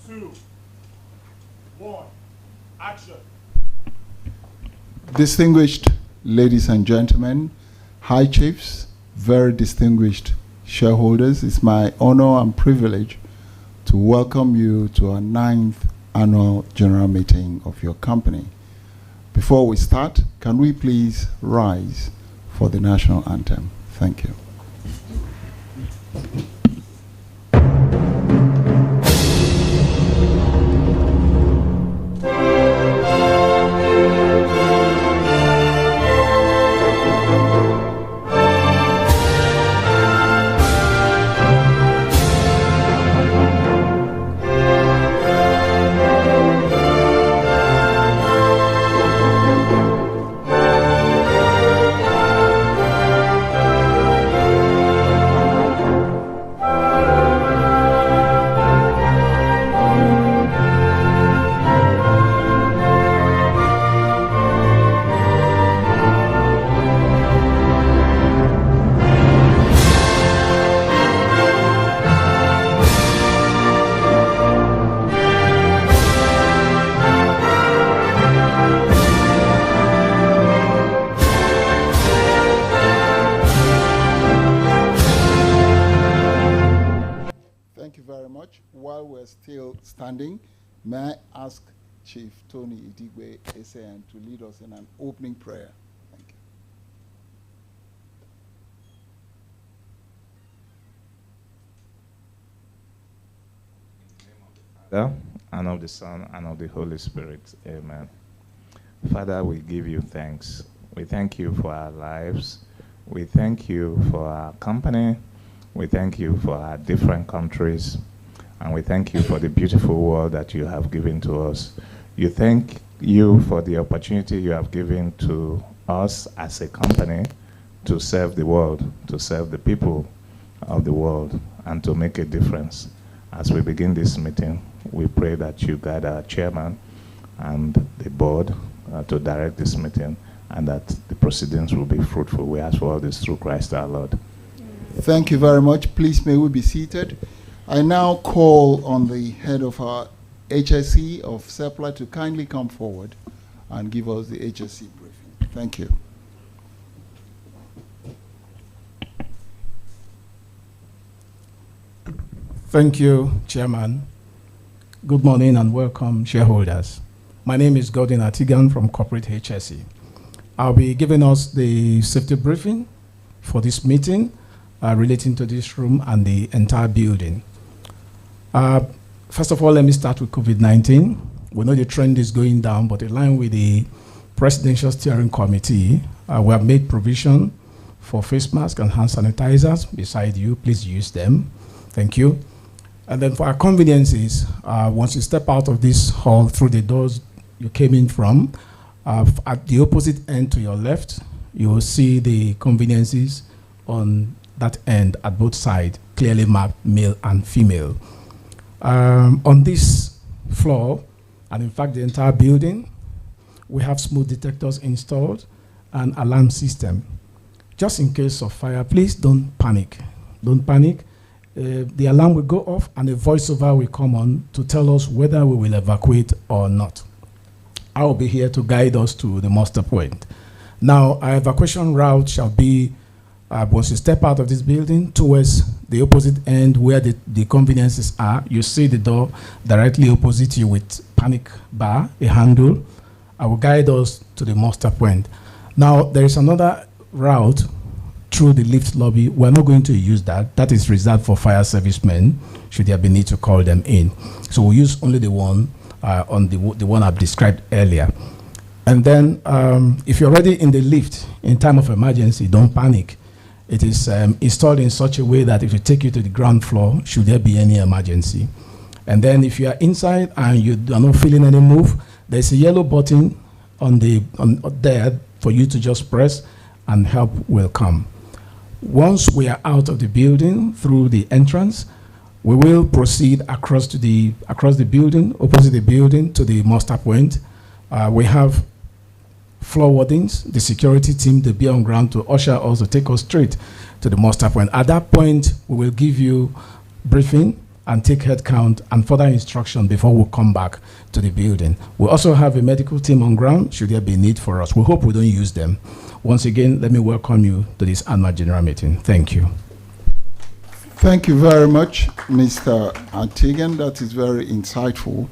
2, 1, action. Distinguished ladies and gentlemen, high chiefs, very distinguished shareholders, it's my honor and privilege to welcome you to our 9th annual general meeting of your company. Before we start, can we please rise for the national anthem? Thank you. While we're still standing, may I ask Chief Tony Idigwe SAN to lead us in an opening prayer? Thank you. In the name of the Father, and of the Son, and of the Holy Spirit. Amen. Father, we give you thanks. We thank you for our lives. We thank you for our company. We thank you for our different countries. And we thank you for the beautiful world that you have given to us. You thank you for the opportunity you have given to us as a company to serve the world, to serve the people of the world, and to make a difference. As we begin this meeting, we pray that you guide our chairman and the board to direct this meeting, and that the proceedings will be fruitful. We ask for all this through Christ our Lord. Thank you very much. Please may we be seated. I now call on the head of our HSE of Seplat to kindly come forward and give us the HSE briefing. Thank you. Thank you, Chairman. Good morning and welcome, shareholders. My name is Godwin Atigan from Corporate HSE. I'll be giving us the safety briefing for this meeting relating to this room and the entire building. First of all, let me start with COVID-19. We know the trend is going down, but in line with the Presidential Steering Committee, we have made provision for face masks and hand sanitizers beside you. Please use them. Thank you. And then for our conveniences, once you step out of this hall through the doors you came in from, at the opposite end to your left, you will see the conveniences on that end at both sides, clearly marked male and female. On this floor, and in fact the entire building, we have smoke detectors installed and alarm system. Just in case of fire, please don't panic. Don't panic. The alarm will go off and a voiceover will come on to tell us whether we will evacuate or not. I will be here to guide us to the muster point. Now, our evacuation route shall be once you step out of this building towards the opposite end where the conveniences are, you see the door directly opposite you with panic bar, a handle. I will guide us to the muster point. Now, there is another route through the lift lobby. We're not going to use that. That is reserved for fire servicemen, should there be need to call them in. So we'll use only the one on the one I've described earlier. And then if you're already in the lift in time of emergency, don't panic. It is installed in such a way that it will take you to the ground floor should there be any emergency. And then if you are inside and you are not feeling any move, there's a yellow button on there for you to just press and help will come. Once we are out of the building through the entrance, we will proceed across the building, opposite the building to the muster point. We have floor wardens, the security team, to be on ground to usher us to take us straight to the muster point. At that point, we will give you briefing and take head count and further instruction before we come back to the building. We also have a medical team on ground should there be need for us. We hope we don't use them. Once again, let me welcome you to this annual general meeting. Thank you. Thank you very much, Mr. Antigan. That is very insightful.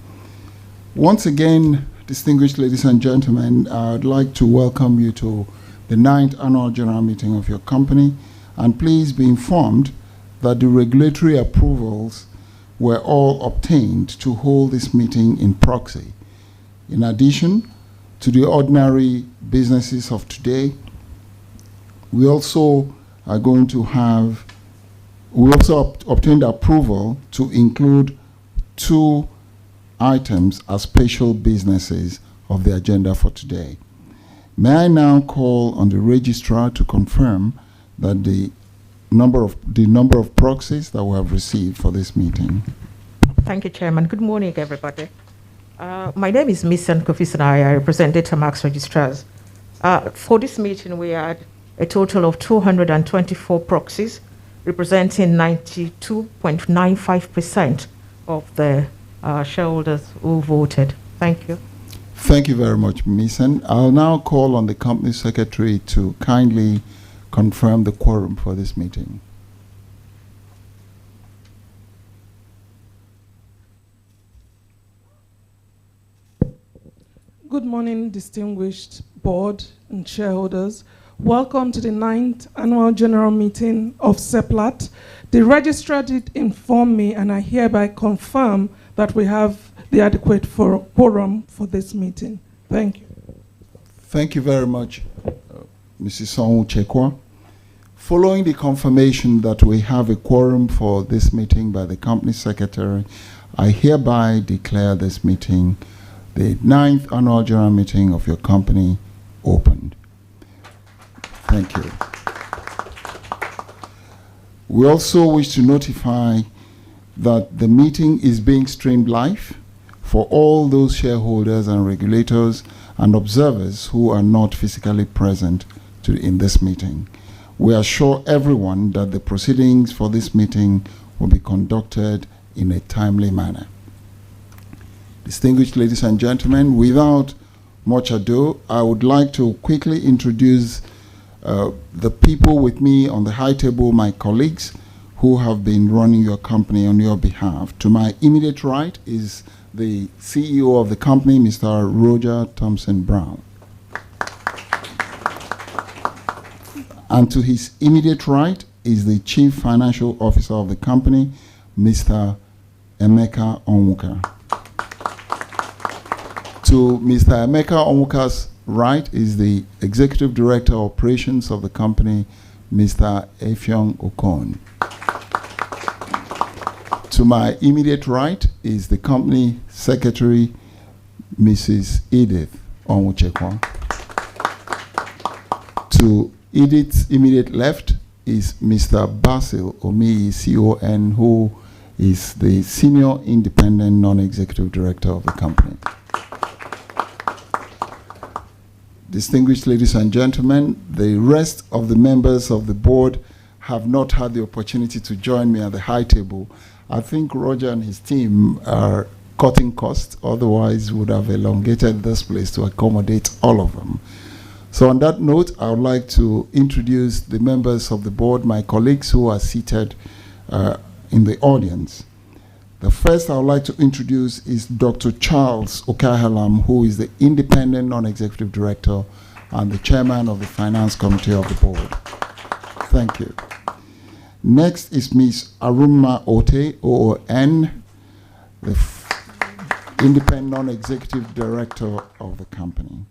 Once again, distinguished ladies and gentlemen, I'd like to welcome you to the 9th annual general meeting of your company, and please be informed that the regulatory approvals were all obtained to hold this meeting in proxy. In addition to the ordinary businesses of today, we also are going to have, we also obtained approval to include 2 items as special businesses of the agenda for today. May I now call on the registrar to confirm that the number of proxies that we have received for this meeting. Thank you, Chairman. Good morning, everybody. My name is Miss Kofi Sinai. I represent Data Max Registrars. For this meeting, we had a total of 224 proxies, representing 92.95% of the shareholders who voted. Thank you. Thank you very much, Missen. I'll now call on the company secretary to kindly confirm the quorum for this meeting. Good morning, distinguished board and shareholders. Welcome to the 9th annual general meeting of Seplat. The registrar did inform me, and I hereby confirm that we have the adequate quorum for this meeting. Thank you. Thank you very much, Mrs. Sonwu Chekwa. Following the confirmation that we have a quorum for this meeting by the company secretary, I hereby declare this meeting, the 9th annual general meeting of your company, opened. Thank you. We also wish to notify that the meeting is being streamed live for all those shareholders and regulators and observers who are not physically present in this meeting. We assure everyone that the proceedings for this meeting will be conducted in a timely manner. Distinguished ladies and gentlemen, without much ado, I would like to quickly introduce the people with me on the high table, my colleagues who have been running your company on your behalf. To my immediate right is the CEO of the company, Mr. Roger Thompson Brown. And to his immediate right is the Chief Financial Officer of the company, Mr. Emeka Onwuka. To Mr. Emeka Onwuka's right is the Executive Director of Operations of the company, Mr. Effiong Okon. To my immediate right is the company secretary, Mrs. Edith Onwuchekwa. To Edith's immediate left is Mr. Basil Omiyi, CON, who is the Senior Independent Non-Executive Director of the company. Distinguished ladies and gentlemen, the rest of the members of the board have not had the opportunity to join me at the high table. I think Roger and his team are cutting costs, otherwise would have elongated this place to accommodate all of them. So on that note, I would like to introduce the members of the board, my colleagues who are seated in the audience. The first I would like to introduce is Dr. Charles Okahalam, who is the Independent Non-Executive Director and the Chairman of the Finance Committee of the Board. Thank you. Next is Ms. Arunma Ote, OON, the Independent Non-Executive Director of the company.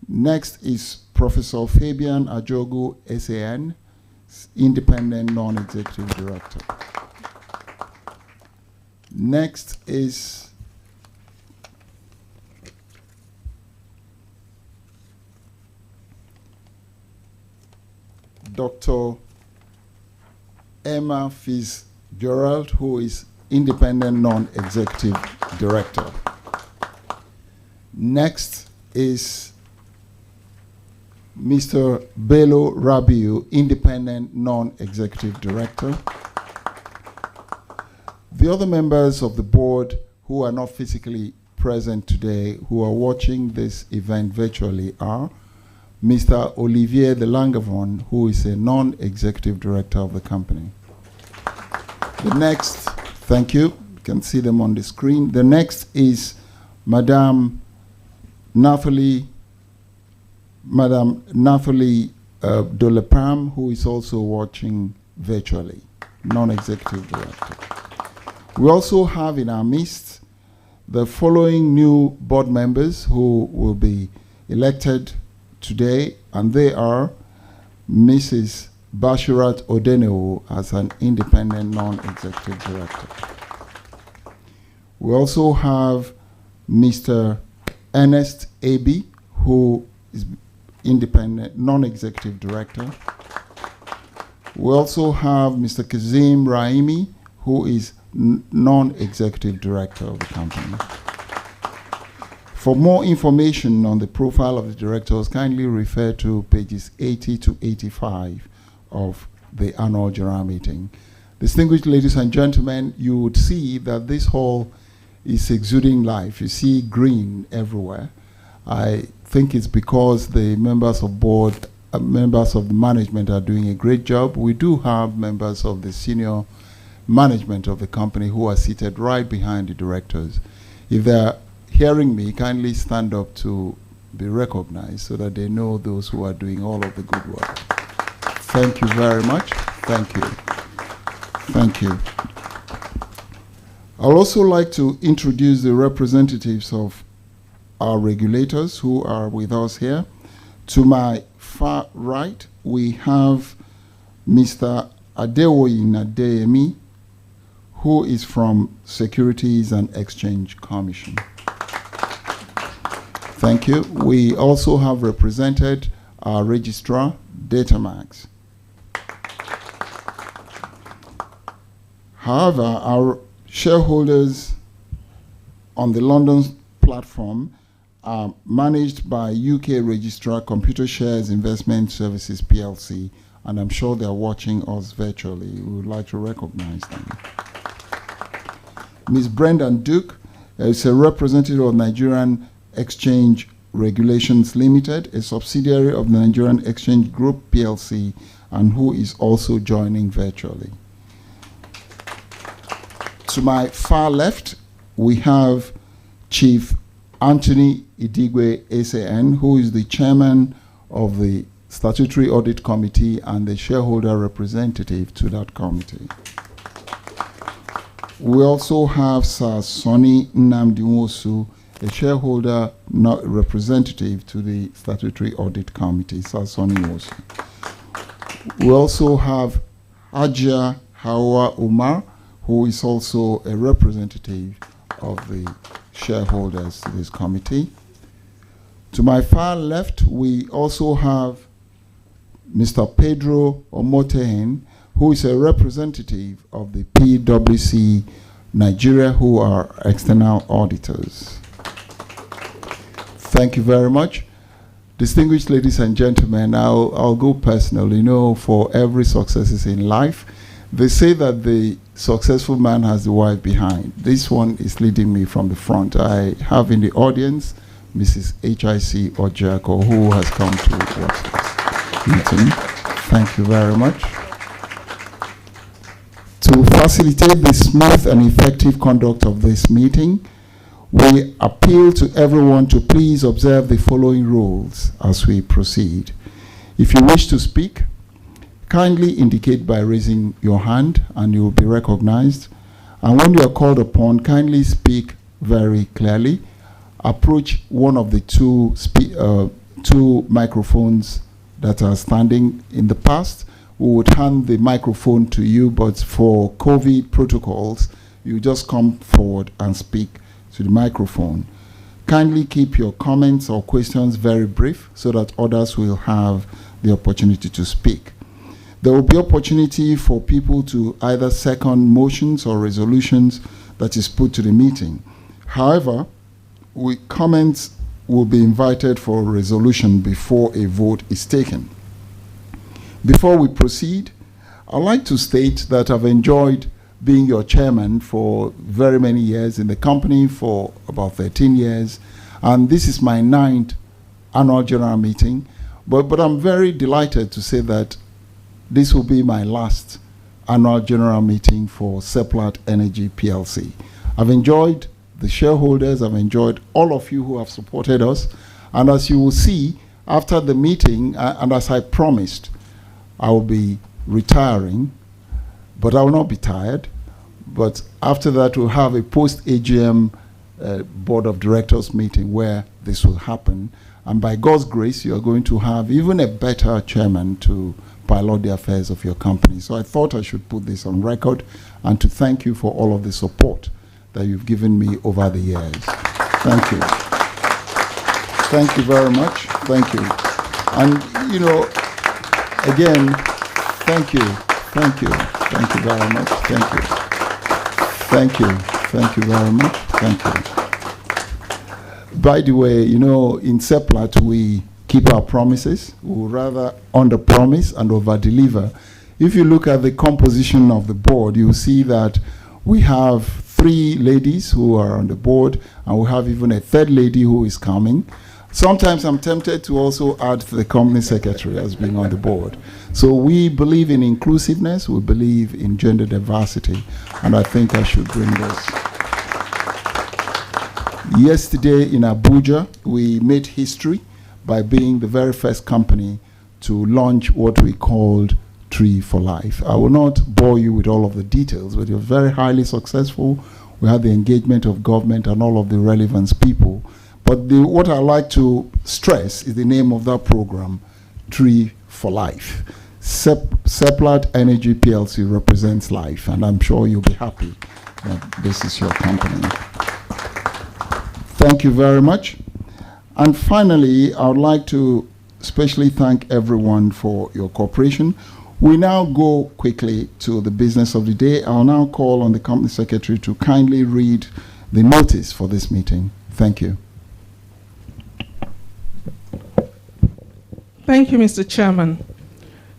Next is Professor Fabian Ajogu, SAN, Independent Non-Executive Director. Next is Dr. Emma Fitzgerald, who is Independent Non-Executive Director. Next is Mr. Bello Rabiu, Independent Non-Executive Director. The other members of the board who are not physically present today, who are watching this event virtually, are Mr. Olivier de Langevon, who is a non-executive director of the company. The next, thank you, you can see them on the screen. The next is Madame Nathalie Dolepam, who is also watching virtually, non-executive director. We also have in our midst the following new board members who will be elected today, and they are Mrs. Bashirat Odeneo as an independent non-executive director. We also have Mr. Ernest Abi, who is independent non-executive director. We also have Mr. Kazim Raimi, who is non-executive director of the company. For more information on the profile of the directors, kindly refer to pages 80 to 85 of the annual general meeting. Distinguished ladies and gentlemen, you would see that this hall is exuding life. You see green everywhere. I think it's because the members of board, members of the management are doing a great job. We do have members of the senior management of the company who are seated right behind the directors. If they're hearing me, kindly stand up to be recognized so that they know those who are doing all of the good work. Thank you very much. Thank you. Thank you. I'd also like to introduce the representatives of our regulators who are with us here. To my far right, we have Mr. Adewoyin Adeyemi, who is from Securities and Exchange Commission. Thank you. We also have represented our registrar, Datamax. However, our shareholders on the London platform are managed by UK registrar Computer Shares Investment Services PLC, and I'm sure they're watching us virtually. We would like to recognize them. Ms. Brendan Duke is a representative of Nigerian Exchange Regulations Limited, a subsidiary of the Nigerian Exchange Group PLC, and who is also joining virtually. To my far left, we have Chief Anthony Idigwe SAN, who is the chairman of the Statutory Audit Committee and the shareholder representative to that committee. We also have Sir Sonny Nnamdi Nwosu, a shareholder representative to the Statutory Audit Committee, Sir Sonny Nwosu. We also have Hajia Hawa Umar, who is also a representative of the shareholders to this committee. To my far left, we also have Mr. Pedro Omotehen, who is a representative of the PwC Nigeria, who are external auditors. Thank you very much. Distinguished ladies and gentlemen, I'll go personal. You know, for every success in life, they say that the successful man has the wife behind. This one is leading me from the front. I have in the audience Mrs. H.I.C. Ojako, who has come to watch this meeting. Thank you very much. To facilitate the smooth and effective conduct of this meeting, we appeal to everyone to please observe the following rules as we proceed. If you wish to speak, kindly indicate by raising your hand and you will be recognized. And when you are called upon, kindly speak very clearly. Approach one of the two microphones that are standing. In the past, we would hand the microphone to you, but for COVID protocols, you just come forward and speak to the microphone. Kindly keep your comments or questions very brief so that others will have the opportunity to speak. There will be opportunity for people to either second motions or resolutions that is put to the meeting. However, comments will be invited for a resolution before a vote is taken. Before we proceed, I'd like to state that I've enjoyed being your chairman for very many years, in the company for about 13 years. And this is my 9th annual general meeting. But I'm very delighted to say that this will be my last annual general meeting for Seplat Energy PLC. I've enjoyed the shareholders, I've enjoyed all of you who have supported us. And as you will see, after the meeting, and as I promised, I will be retiring, but I will not be tired. But after that, we'll have a post-AGM board of directors meeting where this will happen. And by God's grace, you are going to have even a better chairman to pilot the affairs of your company. So I thought I should put this on record and to thank you for all of the support that you've given me over the years. Thank you. Thank you very much. Thank you. And, you know, again, thank you. Thank you. Thank you very much. Thank you. Thank you. Thank you very much. Thank you. By the way, you know, in Seplat, we keep our promises. We rather under-promise and over-deliver. If you look at the composition of the board, you'll see that we have 3 ladies who are on the board, and we have even a 3rd lady who is coming. Sometimes I'm tempted to also add the company secretary as being on the board. So we believe in inclusiveness, we believe in gender diversity, and I think I should bring this. Yesterday in Abuja, we made history by being the very first company to launch what we called Tree for Life. I will not bore you with all of the details, but it was very highly successful. We had the engagement of government and all of the relevant people. But what I like to stress is the name of that program, Tree for Life. Seplat Energy PLC represents life, and I'm sure you'll be happy that this is your company. Thank you very much. And finally, I would like to especially thank everyone for your cooperation. We now go quickly to the business of the day. I'll now call on the company secretary to kindly read the notice for this meeting. Thank you. Thank you, Mr. Chairman.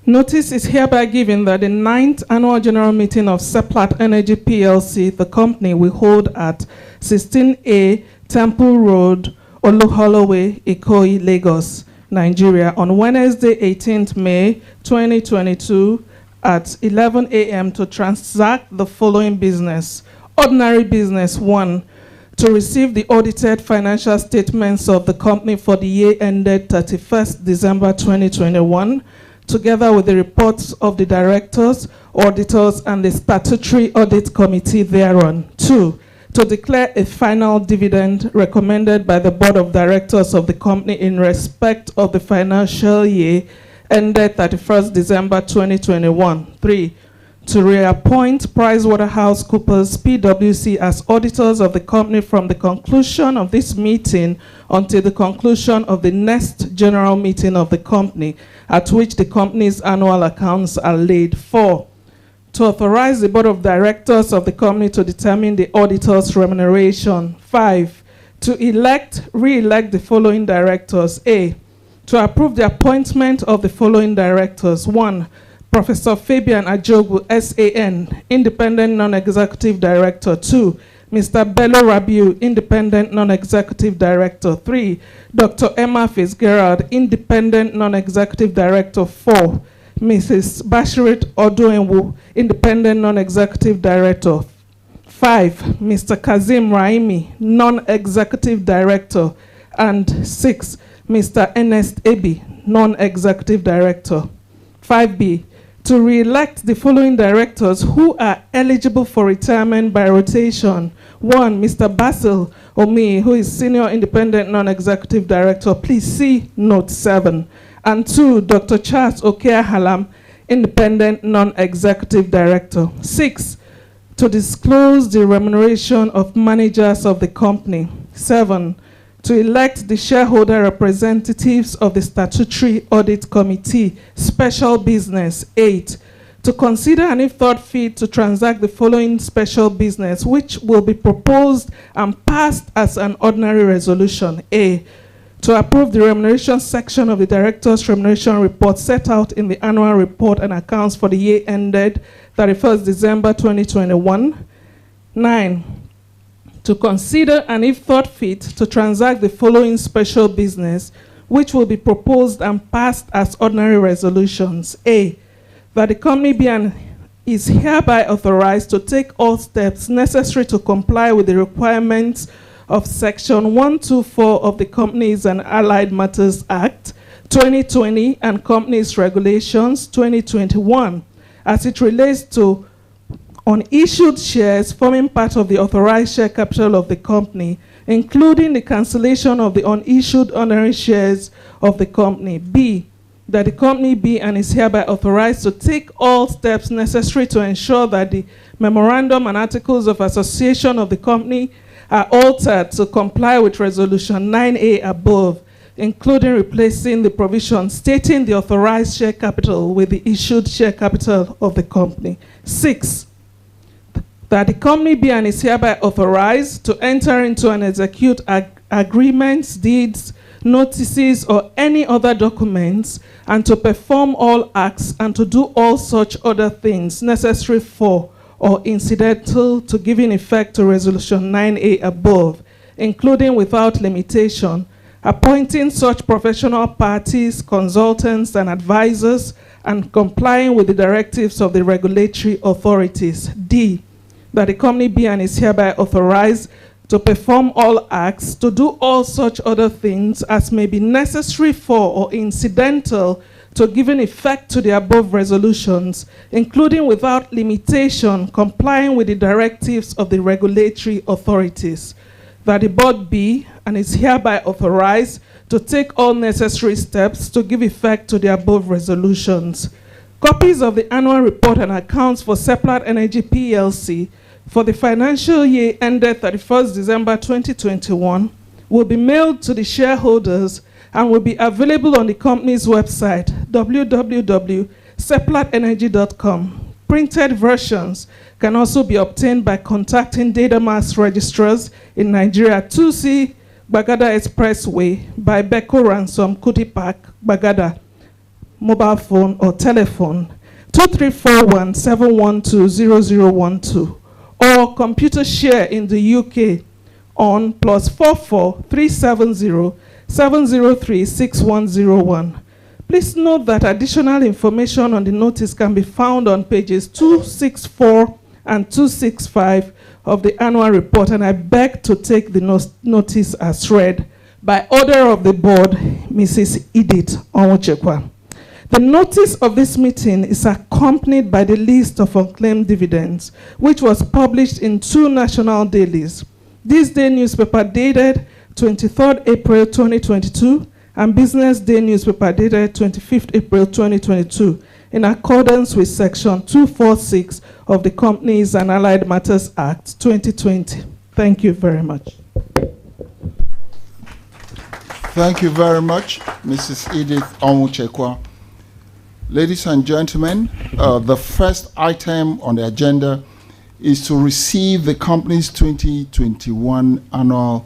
Notice is hereby given that the 9th Annual General Meeting of Seplat Energy PLC, the company, will hold at 16A Temple Road, Oluholoway, Ikoyi, Lagos, Nigeria, on Wednesday, 18th May 2022 at 11 a.m. to transact the following business. Ordinary business 1, to receive the audited financial statements of the company for the year ended 31st December 2021, together with the reports of the directors, auditors, and the statutory audit committee thereon. 2, to declare a final dividend recommended by the board of directors of the company in respect of the financial year ended 31st December 2021. 3, to reappoint PricewaterhouseCoopers PwC as auditors of the company from the conclusion of this meeting until the conclusion of the next general meeting of the company, at which the company's annual accounts are laid. 4, to authorize the board of directors of the company to determine the auditor's remuneration. 5, to re-elect the following directors. A, to approve the appointment of the following directors. 1, Professor Fabian Ajogu, SAN, Independent Non-Executive Director. 2, Mr. Bello Rabiu, Independent Non-Executive Director. 3, Dr. Emma Fitzgerald, Independent Non-Executive Director. 4, Mrs. Bashirit Odoenwu, Independent Non-Executive Director. 5, Mr. Kazim Raimi, Non-Executive Director. And 6, Mr. Ernest Ebi, Non-Executive Director. 5B, to re-elect the following directors who are eligible for retirement by rotation. 1, Mr. Basil Omi, who is Senior Independent Non-Executive Director. Please see Note 7. And 2, Dr. Charles Okea Halam, Independent Non-Executive Director. 6, to disclose the remuneration of managers of the company. 7, to elect the shareholder representatives of the Statutory Audit Committee, Special Business. 8, to consider and if thought fit to transact the following special business, which will be proposed and passed as an ordinary resolution. A, to approve the remuneration section of the Director's Remuneration Report set out in the annual report and accounts for the year ended 31st December 2021. 9, to consider and if thought fit to transact the following special business, which will be proposed and passed as ordinary resolutions. A, that the company be and is hereby authorized to take all steps necessary to comply with the requirements of Section 124 of the Companies and Allied Matters Act 2020 and Companies Regulations 2021 as it relates to unissued shares forming part of the authorized share capital of the company, including the cancellation of the unissued ordinary shares of the company. B, that the company be and is hereby authorized to take all steps necessary to ensure that the memorandum and articles of association of the company are altered to comply with Resolution 9A above, including replacing the provision stating the authorized share capital with the issued share capital of the company. 6, that the company be and is hereby authorized to enter into and execute agreements, deeds, notices, or any other documents, and to perform all acts and to do all such other things necessary for or incidental to giving effect to Resolution 9A above, including without limitation, appointing such professional parties, consultants, and advisors, and complying with the directives of the regulatory authorities. D, that the company be and is hereby authorized to perform all acts, to do all such other things as may be necessary for or incidental to giving effect to the above resolutions, including without limitation, complying with the directives of the regulatory authorities. That the board be and is hereby authorized to take all necessary steps to give effect to the above resolutions. Copies of the annual report and accounts for Seplat Energy PLC for the financial year ended 31st December 2021 will be mailed to the shareholders and will be available on the company's website, www.seplatenergy.com. Printed versions can also be obtained by contacting Datamass registrars in Nigeria, 2C Bagada Expressway by Beko Ransom, Kuti Park, Bagada, mobile phone or telephone, 2341-712-0012, or computer share in the UK on +44 370 703-6101. Please note that additional information on the notice can be found on pages 264 and 265 of the annual report, and I beg to take the notice as read. By order of the board, Mrs. Edith Onwuchekwa. The notice of this meeting is accompanied by the list of unclaimed dividends, which was published in 2 national dailies. This day newspaper dated 23rd April 2022 and Business Day newspaper dated 25th April 2022 in accordance with Section 246 of the Companies and Allied Matters Act 2020. Thank you very much. Thank you very much, Mrs. Edith Onwuchekwa. Ladies and gentlemen, the first item on the agenda is to receive the company's 2021 annual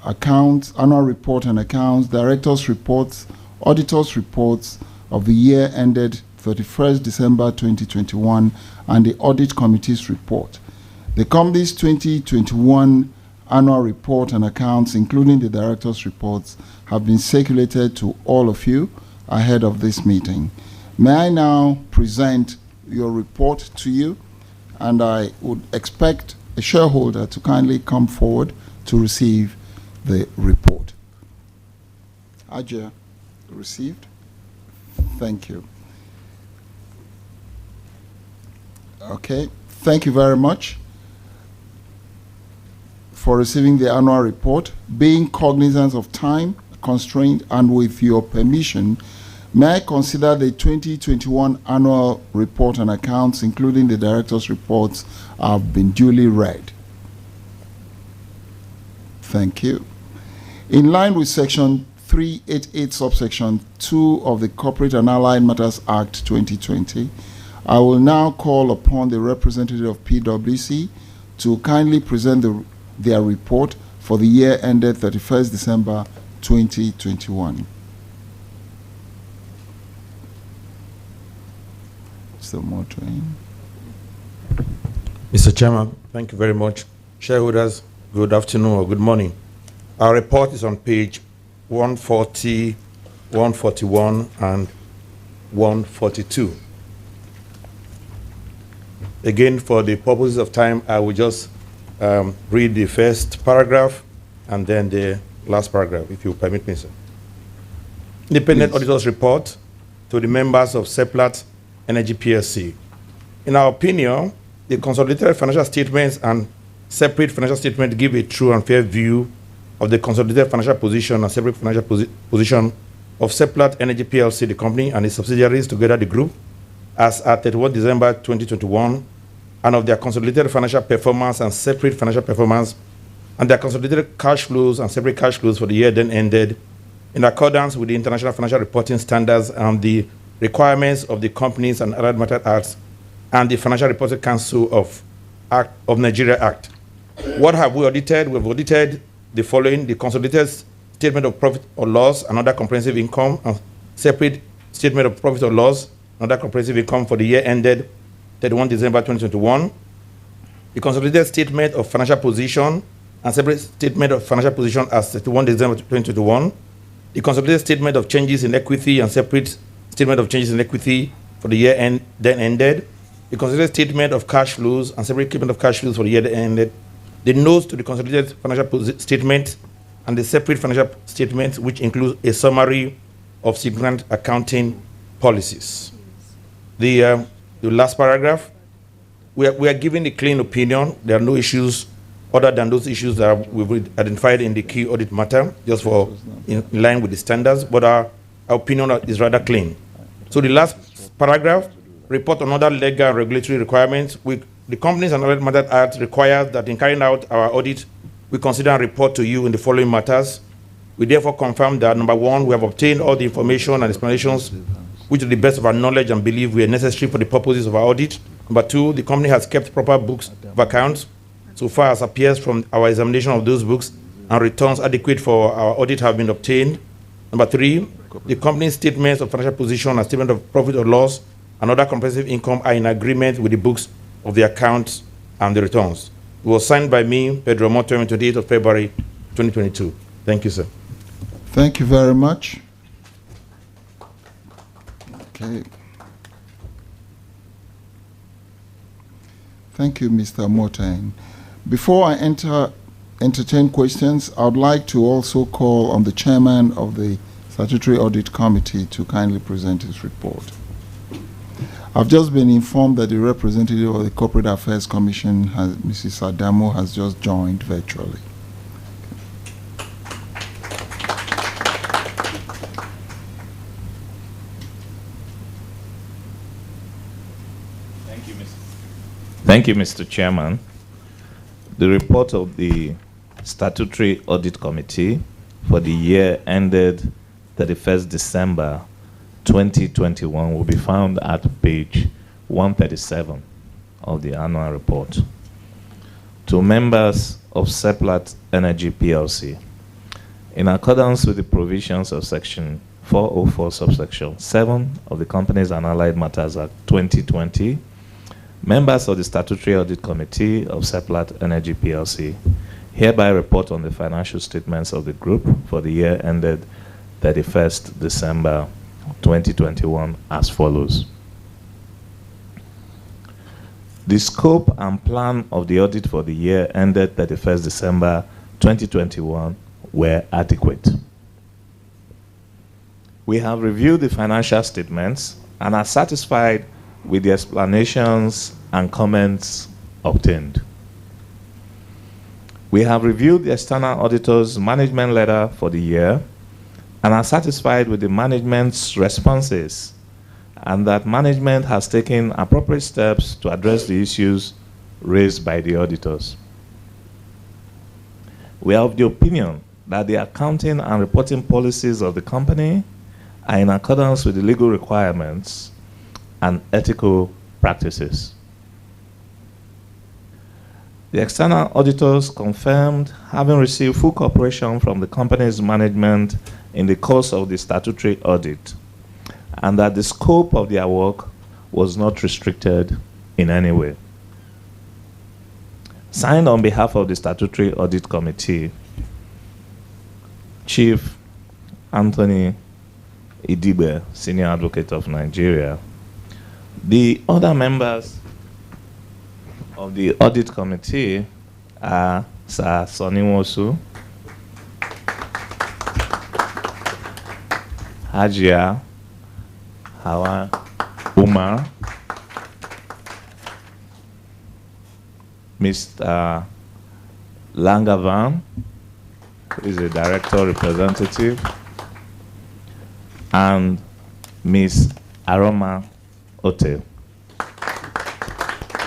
accounts, annual report and accounts, directors' reports, auditors' reports of the year ended 31st December 2021, and the audit committee's report. The company's 2021 annual report and accounts, including the directors' reports, have been circulated to all of you ahead of this meeting. May I now present your report to you, and I would expect a shareholder to kindly come forward to receive the report. Ajay, received? Thank you. Okay, thank you very much for receiving the annual report. Being cognizant of time constraint and with your permission, may I consider the 2021 annual report and accounts, including the director's reports, have been duly read. Thank you. In line with Section 388, subsection 2 of the Corporate and Allied Matters Act 2020, I will now call upon the representative of PwC to kindly present their report for the year ended 31st December 2021. Mr. Mortwain. Mr. Chairman, thank you very much. Shareholders, good afternoon or good morning. Our report is on page 140, 141, and 142. Again, for the purposes of time, I will just read the first paragraph and then the last paragraph, if you permit me, sir. Independent Auditor's Report to the members of Seplat Energy PLC. In our opinion, the consolidated financial statements and separate financial statements give a true and fair view of the consolidated financial position and separate financial position of Seplat Energy PLC, the company, and its subsidiaries, together the group, as at 31 December 2021, and of their consolidated financial performance and separate financial performance, and their consolidated cash flows and separate cash flows for the year then ended, in accordance with the International Financial Reporting Standards and the requirements of the Companies and Allied Matters Act and the Financial Reporting Council of Nigeria Act. What have we audited? We've audited the following: the consolidated statement of profit or loss and other comprehensive income, and separate statement of profit or loss and other comprehensive income for the year ended 31 December 2021, the consolidated statement of financial position and separate statement of financial position as 31 December 2021, the consolidated statement of changes in equity and separate statement of changes in equity for the year then ended, the consolidated statement of cash flows and separate statement of cash flows for the year that ended, the notes to the consolidated financial statement and the separate financial statement, which includes a summary of significant accounting policies. The last paragraph, we are giving a clean opinion. There are no issues other than those issues that we've identified in the key audit matter, just for in line with the standards, but our opinion is rather clean. So the last paragraph, report on other legal and regulatory requirements. The Companies and Allied Matters Act requires that in carrying out our audit, we consider and report to you in the following matters. We therefore confirm that, number one, we have obtained all the information and explanations which, to the best of our knowledge and belief, were necessary for the purposes of our audit. Number two, the company has kept proper books of accounts so far as appears from our examination of those books, and returns adequate for our audit have been obtained. Number three, the company's statements of financial position and statement of profit or loss and other comprehensive income are in agreement with the books of the accounts and the returns. It was signed by me, Pedro Moto, on 28th of February 2022. Thank you, sir. Thank you very much. Okay. Thank you, Mr. Mortain. Before I entertain questions, I would like to also call on the chairman of the Statutory Audit Committee to kindly present his report. I've just been informed that the representative of the Corporate Affairs Commission, Mrs. Adamo, has just joined virtually. Thank you, Mr. Chairman. The report of the Statutory Audit Committee for the year ended 31st December 2021 will be found at page 137 of the annual report. To members of Seplat Energy PLC, in accordance with the provisions of Section 404 subsection 7 of the Companies and Allied Matters Act 2020, members of the Statutory Audit Committee of Seplat Energy PLC hereby report on the financial statements of the group for the year ended 31st December 2021 as follows. The scope and plan of the audit for the year ended 31st December 2021 were adequate. We have reviewed the financial statements and are satisfied with the explanations and comments obtained. We have reviewed the external auditor's management letter for the year and are satisfied with the management's responses, and that management has taken appropriate steps to address the issues raised by the auditors. We are of the opinion that the accounting and reporting policies of the company are in accordance with the legal requirements and ethical practices. The external auditors confirmed having received full cooperation from the company's management in the course of the statutory audit, and that the scope of their work was not restricted in any way. Signed on behalf of the Statutory Audit Committee, Chief Anthony Idigbe, Senior Advocate of Nigeria. The other members of the Audit Committee are Sir Sonny Wosu, Hajia Hawa Umar, Mr. Langavan, who is a director representative, and Ms. Aroma Ote.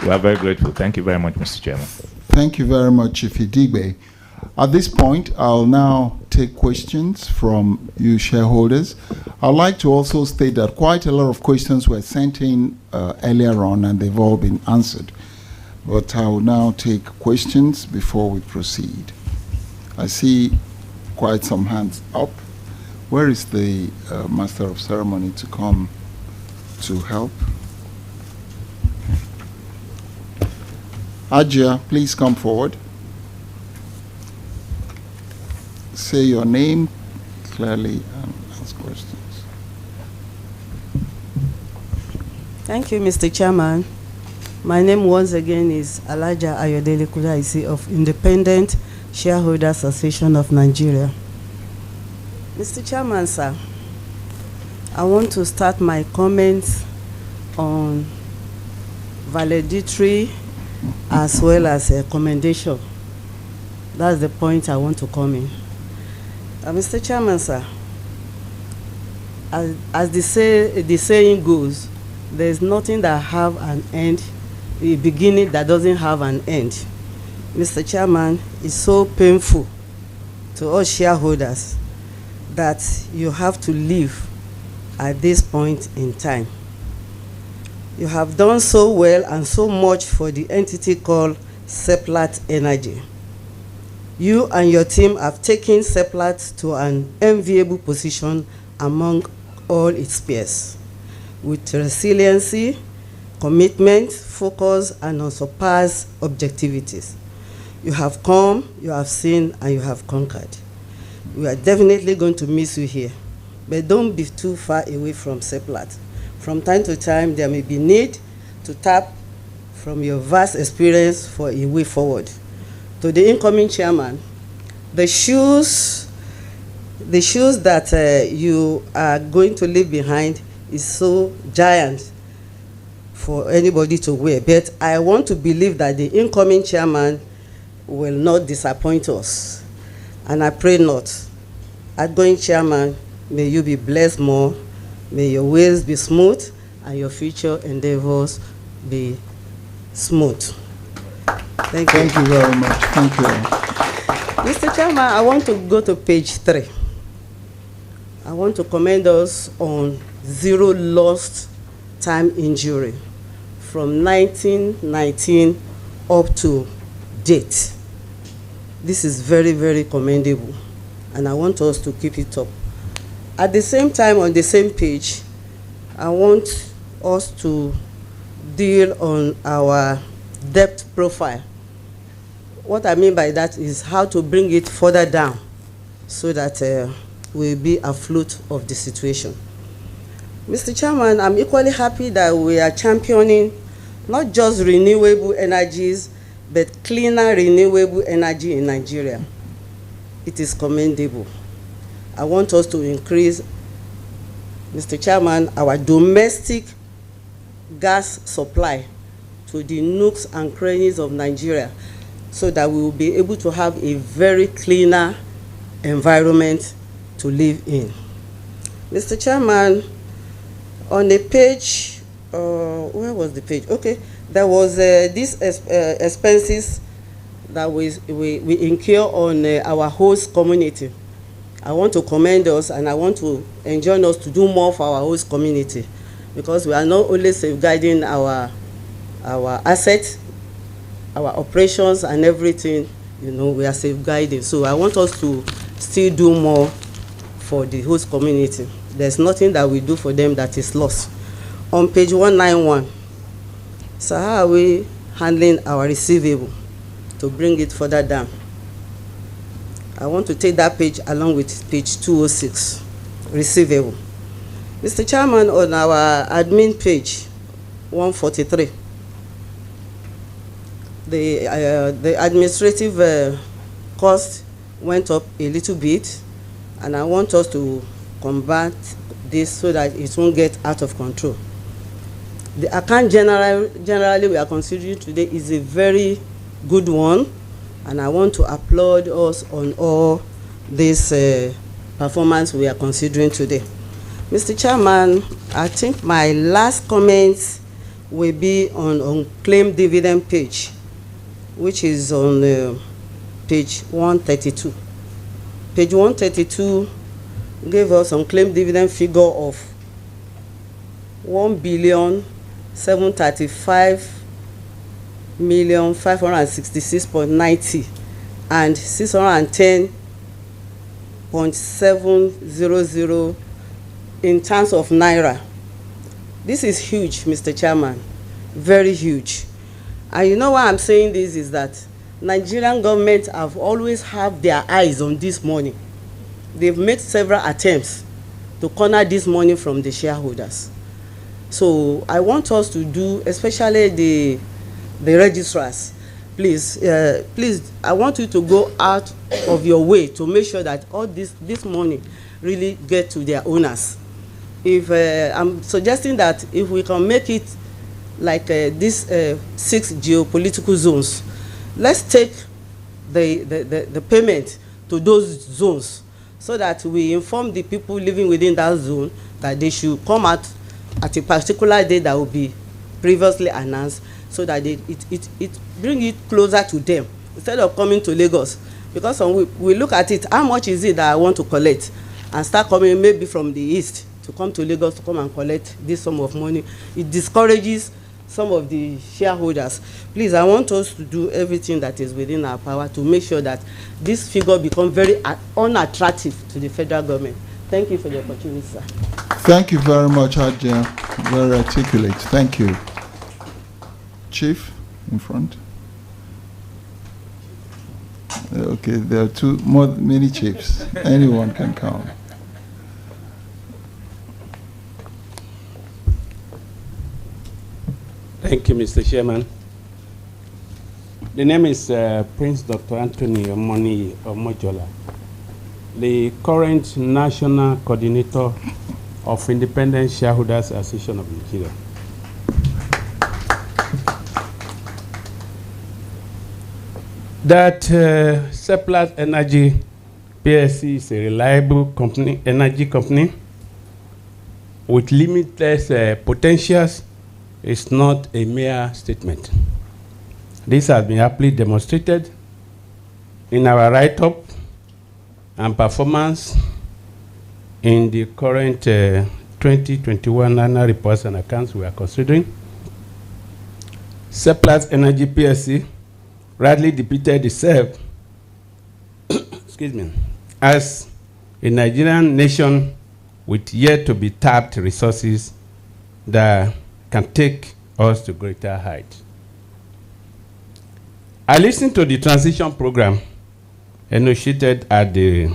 We are very grateful. Thank you very much, Mr. Chairman. Thank you very much, Chief Idigbe. At this point, I'll now take questions from you shareholders. I'd like to also state that quite a lot of questions were sent in earlier on, and they've all been answered. But I will now take questions before we proceed. I see quite some hands up. Where is the Master of Ceremony to come to help? Ajia, please come forward. Say your name clearly and ask questions. Thank you, Mr. Chairman. My name once again is Alaja Ayodele Kudaisi of Independent Shareholders Association of Nigeria. Mr. Chairman, sir, I want to start my comments on valedictory as well as a commendation. That's the point I want to come in. Mr. Chairman, sir, as the saying goes, there's nothing that have an end, a beginning that doesn't have an end. Mr. Chairman, it's so painful to us shareholders that you have to leave at this point in time. You have done so well and so much for the entity called Seplat Energy. You and your team have taken Seplat to an enviable position among all its peers, with resiliency, commitment, focus, and unsurpassed objectivities. You have come, you have seen, and you have conquered. We are definitely going to miss you here, but don't be too far away from Seplat. From time to time, there may be need to tap from your vast experience for a way forward. To the incoming chairman, the shoes that you are going to leave behind is so giant for anybody to wear. But I want to believe that the incoming chairman will not disappoint us. And I pray not. Outgoing chairman, may you be blessed more. May your ways be smooth and your future endeavors be smooth. Thank you. Thank you very much. Thank you. Mr. Chairman, I want to go to page 3. I want to commend us on 0 lost time injury from 1919 up to date. This is very, very commendable, and I want us to keep it up. At the same time, on the same page, I want us to deal on our debt profile. What I mean by that is how to bring it further down so that we'll be afloat of the situation. Mr. Chairman, I'm equally happy that we are championing not just renewable energies, but cleaner renewable energy in Nigeria. It is commendable. I want us to increase, Mr. Chairman, our domestic gas supply to the nooks and crannies of Nigeria so that we will be able to have a very cleaner environment to live in. Mr. Chairman, on the page, where was the page? Okay, there was these expenses that we incur on our host community. I want to commend us, and I want to enjoin us to do more for our host community, because we are not only safeguarding our assets, our operations and everything, we are safeguarding. So I want us to still do more for the host community. There's nothing that we do for them that is lost. On page 191, so how are we handling our receivable to bring it further down? I want to take that page along with page 206, receivable. Mr. Chairman, on our admin page 143, the administrative cost went up a little bit, and I want us to combat this so that it won't get out of control. The account generally we are considering today is a very good one, and I want to applaud us on all this performance we are considering today. Mr. Chairman, I think my last comment will be on claim dividend page, which is on page 132. Page 132 gave us some claim dividend figure of 1,735,566.90 and 610.700 in terms of naira. This is huge, Mr. Chairman, very huge. And you know why I'm saying this is that Nigerian government have always had their eyes on this money. They've made several attempts to corner this money from the shareholders. So I want us to do, especially the registrars, please, I want you to go out of your way to make sure that all this money really get to their owners. If I'm suggesting that if we can make it like these 6 geopolitical zones, let's take the payment to those zones so that we inform the people living within that zone that they should come out at a particular day that will be previously announced, so that it bring it closer to them instead of coming to Lagos. Because when we look at it, how much is it that I want to collect, and start coming maybe from the east to come to Lagos to come and collect this sum of money, it discourages some of the shareholders. Please, I want us to do everything that is within our power to make sure that this figure becomes very unattractive to the federal government. Thank you for the opportunity, sir. Thank you very much, Adja. Very articulate. Thank you. Chief, in front. Okay, there are many chiefs. Anyone can come. Thank you, Mr. Chairman. The name is Prince Dr. Anthony Omoni Omojola, the current National Coordinator of Independent Shareholders Association of Nigeria. That Seplat Energy PLC is a reliable energy company with limitless potentials is not a mere statement. This has been aptly demonstrated in our write-up and performance in the current 2021 annual reports and accounts we are considering. Seplat Energy PLC rightly depicted itself excuse me, as a Nigerian nation with yet to be tapped resources that can take us to greater heights. I listened to the transition program initiated at the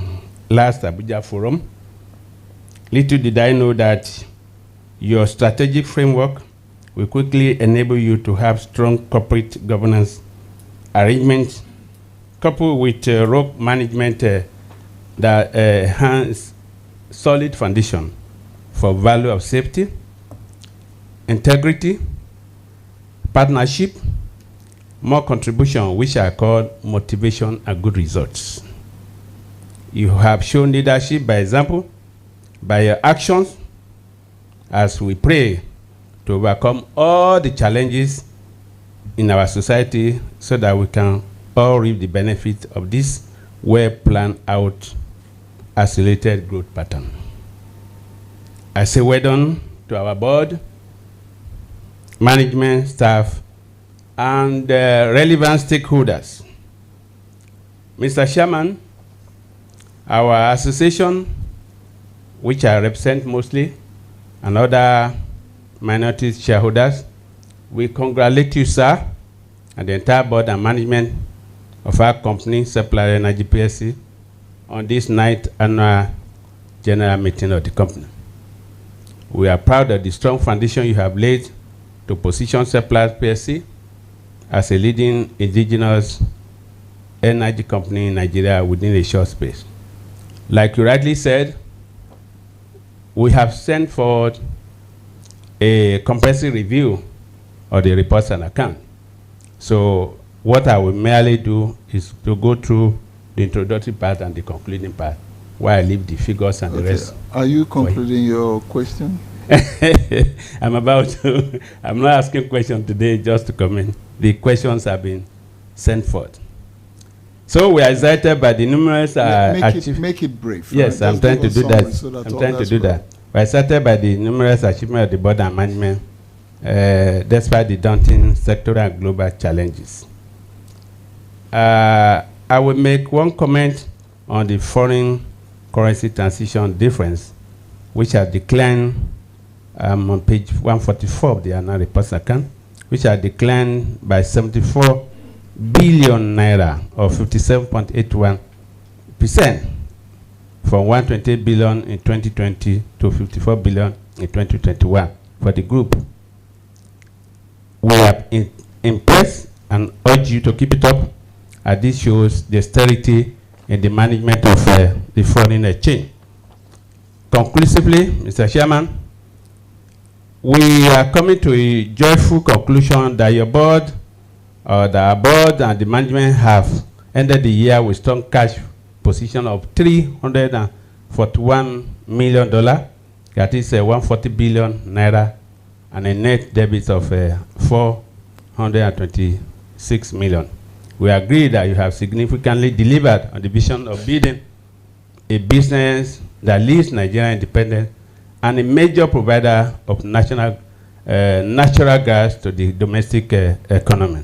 last Abuja forum. Little did I know that your strategic framework will quickly enable you to have strong corporate governance arrangements coupled with rope management that has solid foundation for value of safety, integrity, partnership, more contribution, which are called motivation and good results. You have shown leadership by example, by your actions, as we pray to overcome all the challenges in our society so that we can all reap the benefit of this well-planned out accelerated growth pattern. I say well done to our board, management, staff, and relevant stakeholders. Mr. Chairman, our association, which I represent mostly, and other minority shareholders, we congratulate you, sir, and the entire board and management of our company, Seplat Energy PLC, on this 9th annual general meeting of the company. We are proud of the strong foundation you have laid to position Seplat PLC as a leading indigenous energy company in Nigeria within a short space. Like you rightly said, we have sent forward a comprehensive review of the reports and account. So what I will merely do is to go through the introductory part and the concluding part, while I leave the figures and the rest. Are you concluding your question? I'm about to. I'm not asking questions today just to comment. The questions have been sent forth. So we are excited by the numerous make it brief. Yes, right? I'm trying to do that. So that I'm trying to do that. We are excited by the numerous achievements of the board and management, despite the daunting sectoral and global challenges. I will make one comment on the foreign currency transition difference, which has declined on page 144 of the annual report account, which has declined by 74 billion naira, or 57.81%, from 128 billion in 2020 to 54 billion in 2021 for the group. We are impressed and urge you to keep it up, as this shows the austerity in the management of the foreign exchange. Conclusively, Mr. Chairman, we are coming to a joyful conclusion that your board, our board and the management have ended the year with strong cash position of $341 million, that is 140 billion naira, and a net debit of 426 million. We agree that you have significantly delivered on the vision of building a business that leaves Nigeria independent and a major provider of natural gas to the domestic economy.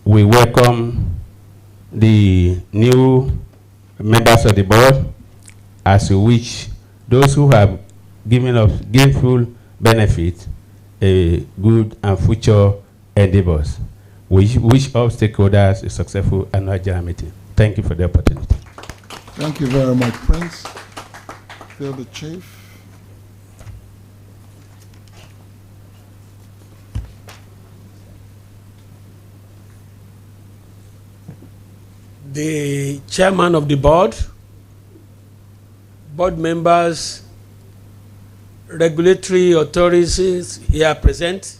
We welcome the new members of the board, as we wish those who have given us gainful benefit a good and future endeavors. We wish all stakeholders a successful annual general meeting. Thank you for the opportunity. Thank you very much, Prince. Feel the chief. The chairman of the board, board members, regulatory authorities here present,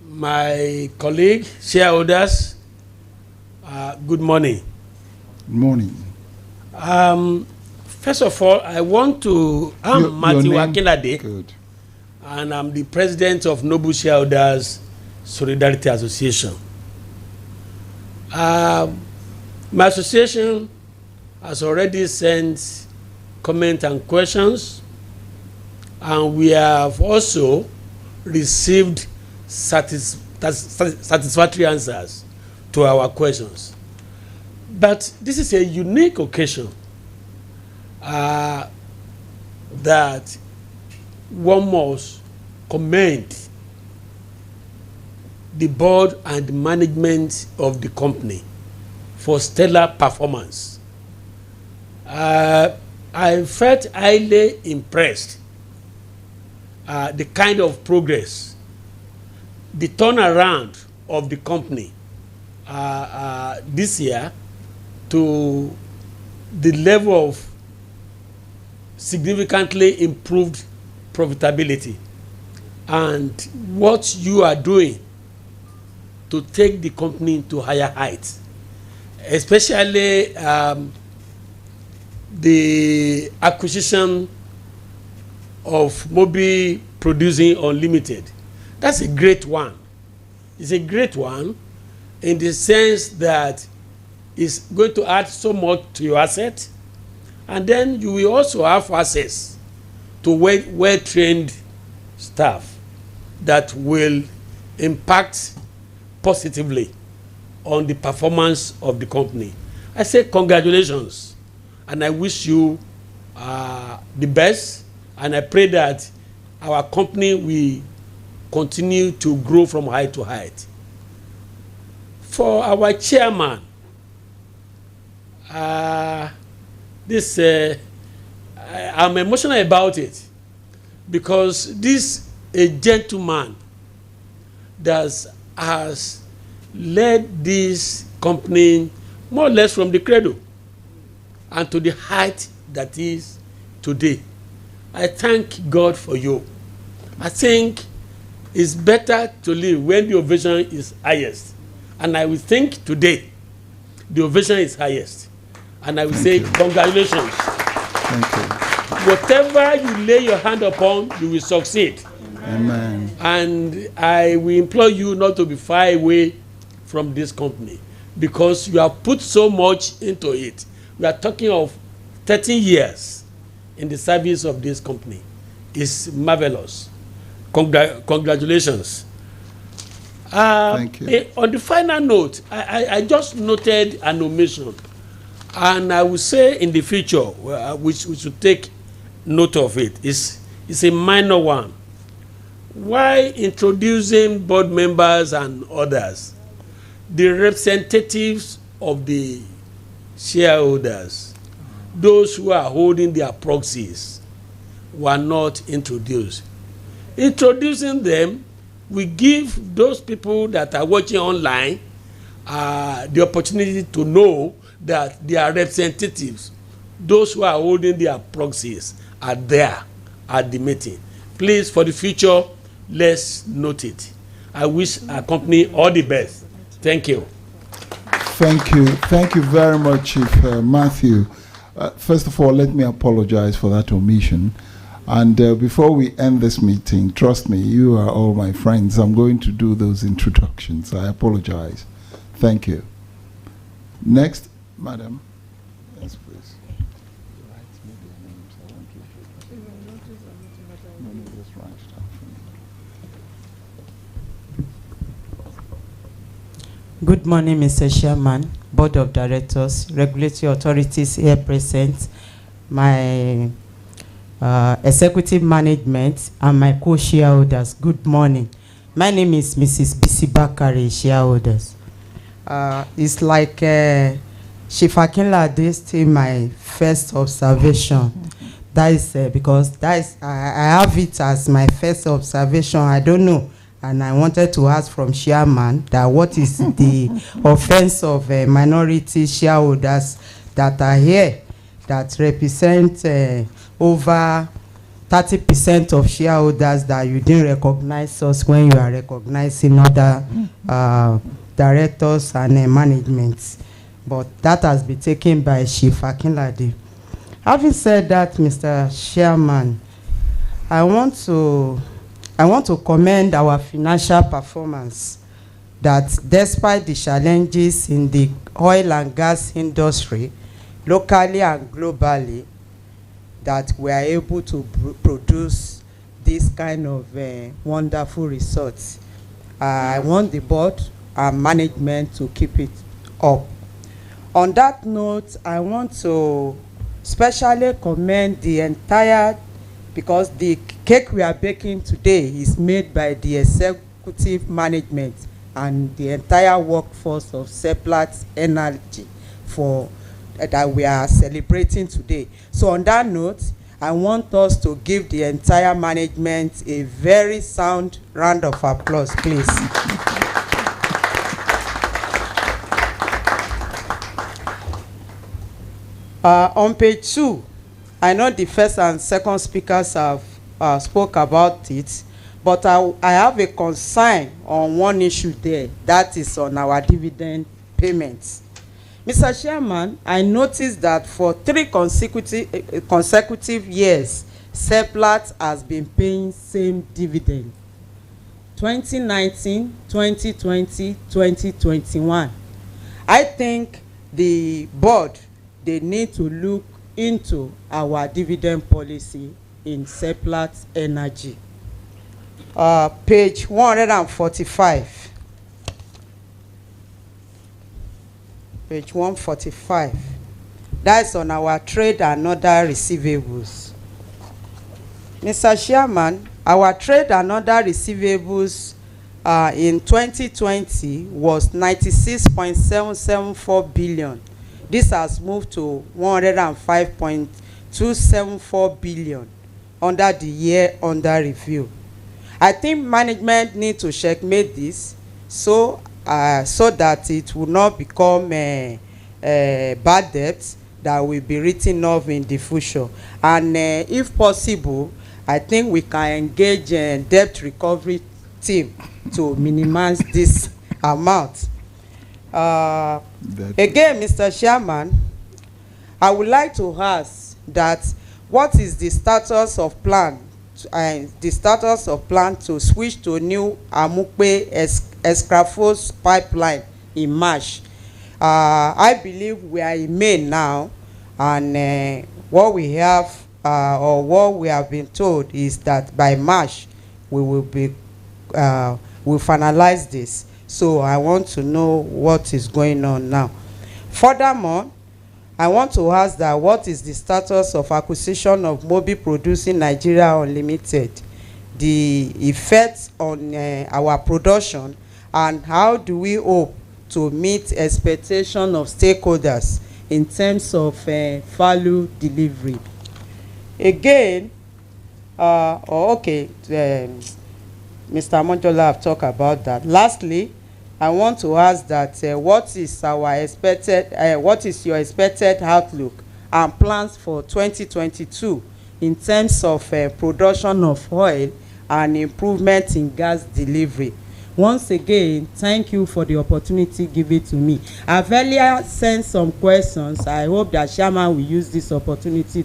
my colleague, shareholders, good morning. Good morning. First of all, I want to, I'm Matthew Akinlade, Good. and I'm the president of Noble Shareholders Solidarity Association. My association has already sent comments and questions, and we have also received satisfactory answers to our questions. But this is a unique occasion that one must commend the board and management of the company for stellar performance. I felt highly impressed the kind of progress, the turnaround of the company this year to the level of significantly improved profitability, and what you are doing to take the company to higher heights, especially the acquisition of Mobi Producing Unlimited. That's a great one. It's a great one in the sense that it's going to add so much to your asset, and then you will also have access to well-trained staff that will impact positively on the performance of the company. I say congratulations, and I wish you the best, and I pray that our company will continue to grow from height to height. For our chairman, I'm emotional about it, because this a gentleman that has led this company more or less from the cradle and to the height that is today. I thank God for you. I think it's better to live when the ovation is highest, and I will think today the ovation is highest, and I will say congratulations. Thank you. Whatever you lay your hand upon, you will succeed. Amen. And I will implore you not to be far away from this company, because you have put so much into it. We are talking of 13 years in the service of this company. It's marvelous. Congratulations. Thank you. On the final note, I just noted an omission, and I will say in the future we should take note of it. It's a minor one. Why introducing board members and others, the representatives of the shareholders, those who are holding their proxies, were not introduced? Introducing them will give those people that are watching online the opportunity to know that their representatives, those who are holding their proxies, are there at the meeting. Please, for the future, let's note it. I wish our company all the best. Thank you. Thank you. Thank you very much, Chief Matthew. First of all, let me apologize for that omission. And before we end this meeting, trust me, you are all my friends. I'm going to do those introductions. I apologize. Thank you. Next, Madam. Yes, please. Good morning, Mr. Chairman, Board of Directors, regulatory authorities here present, my executive management, and my co-shareholders. Good morning. My name is Mrs. Bisi Bakari, shareholders. It's like Chief Akinlade still my first observation. That is because that is I have it as my first observation. I don't know. And I wanted to ask from chairman that what is the offense of minority shareholders that are here that represent over 30% of shareholders, that you didn't recognize us when you are recognizing other directors and management. But that has been taken by Chief Akinlade. Having said that, Mr. Chairman, I want to commend our financial performance, that despite the challenges in the oil and gas industry, locally and globally, that we are able to produce this kind of wonderful results. I want the board and management to keep it up. On that note, I want to specially commend the entire, because the cake we are baking today is made by the executive management and the entire workforce of Seplat Energy for that we are celebrating today. So on that note, I want us to give the entire management a very sound round of applause, please. On page 2, I know the first and second speakers have spoke about it, but I have a concern on one issue there, that is on our dividend payments. Mr. Chairman, I noticed that for 3 consecutive years, Seplat has been paying same dividend. 2019, 2020, 2021. I think the board, they need to look into our dividend policy in Seplat Energy. page 145. Page 145. That's on our trade and other receivables. Mr. Chairman, our trade and other receivables in 2020 was 96.774 billion. This has moved to 105.274 billion under the year under review. I think management need to checkmate this so that it will not become bad debts that will be written off in the future. And if possible, I think we can engage a debt recovery team to minimize this amount. Again, Mr. Chairman, I would like to ask that what is the status of plan to switch to new Amukpe Escrafos pipeline in March? I believe we are in May now, and what we have or what we have been told is that by March we will finalize this. So I want to know what is going on now. Furthermore, I want to ask that what is the status of acquisition of Mobi Producing Nigeria Unlimited, the effect on our production, and how do we hope to meet expectation of stakeholders in terms of value delivery? Again, Mr. Monjola have talked about that. Lastly, I want to ask that what is your expected outlook and plans for 2022 in terms of production of oil and improvement in gas delivery? Once again, thank you for the opportunity given to me. I've earlier sent some questions. I hope that Chairman will use this opportunity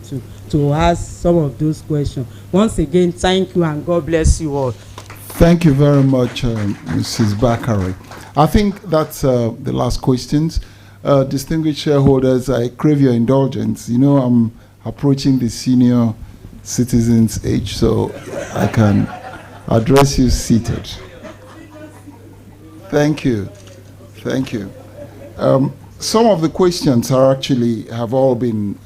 to ask some of those questions. Once again, thank you and God bless you all. Thank you very much, Mrs. Bakari. I think that's the last questions. Distinguished shareholders, I crave your indulgence. You know, I'm approaching the senior citizens age, so I can address you seated. Thank you. Thank you. Some of the questions have all been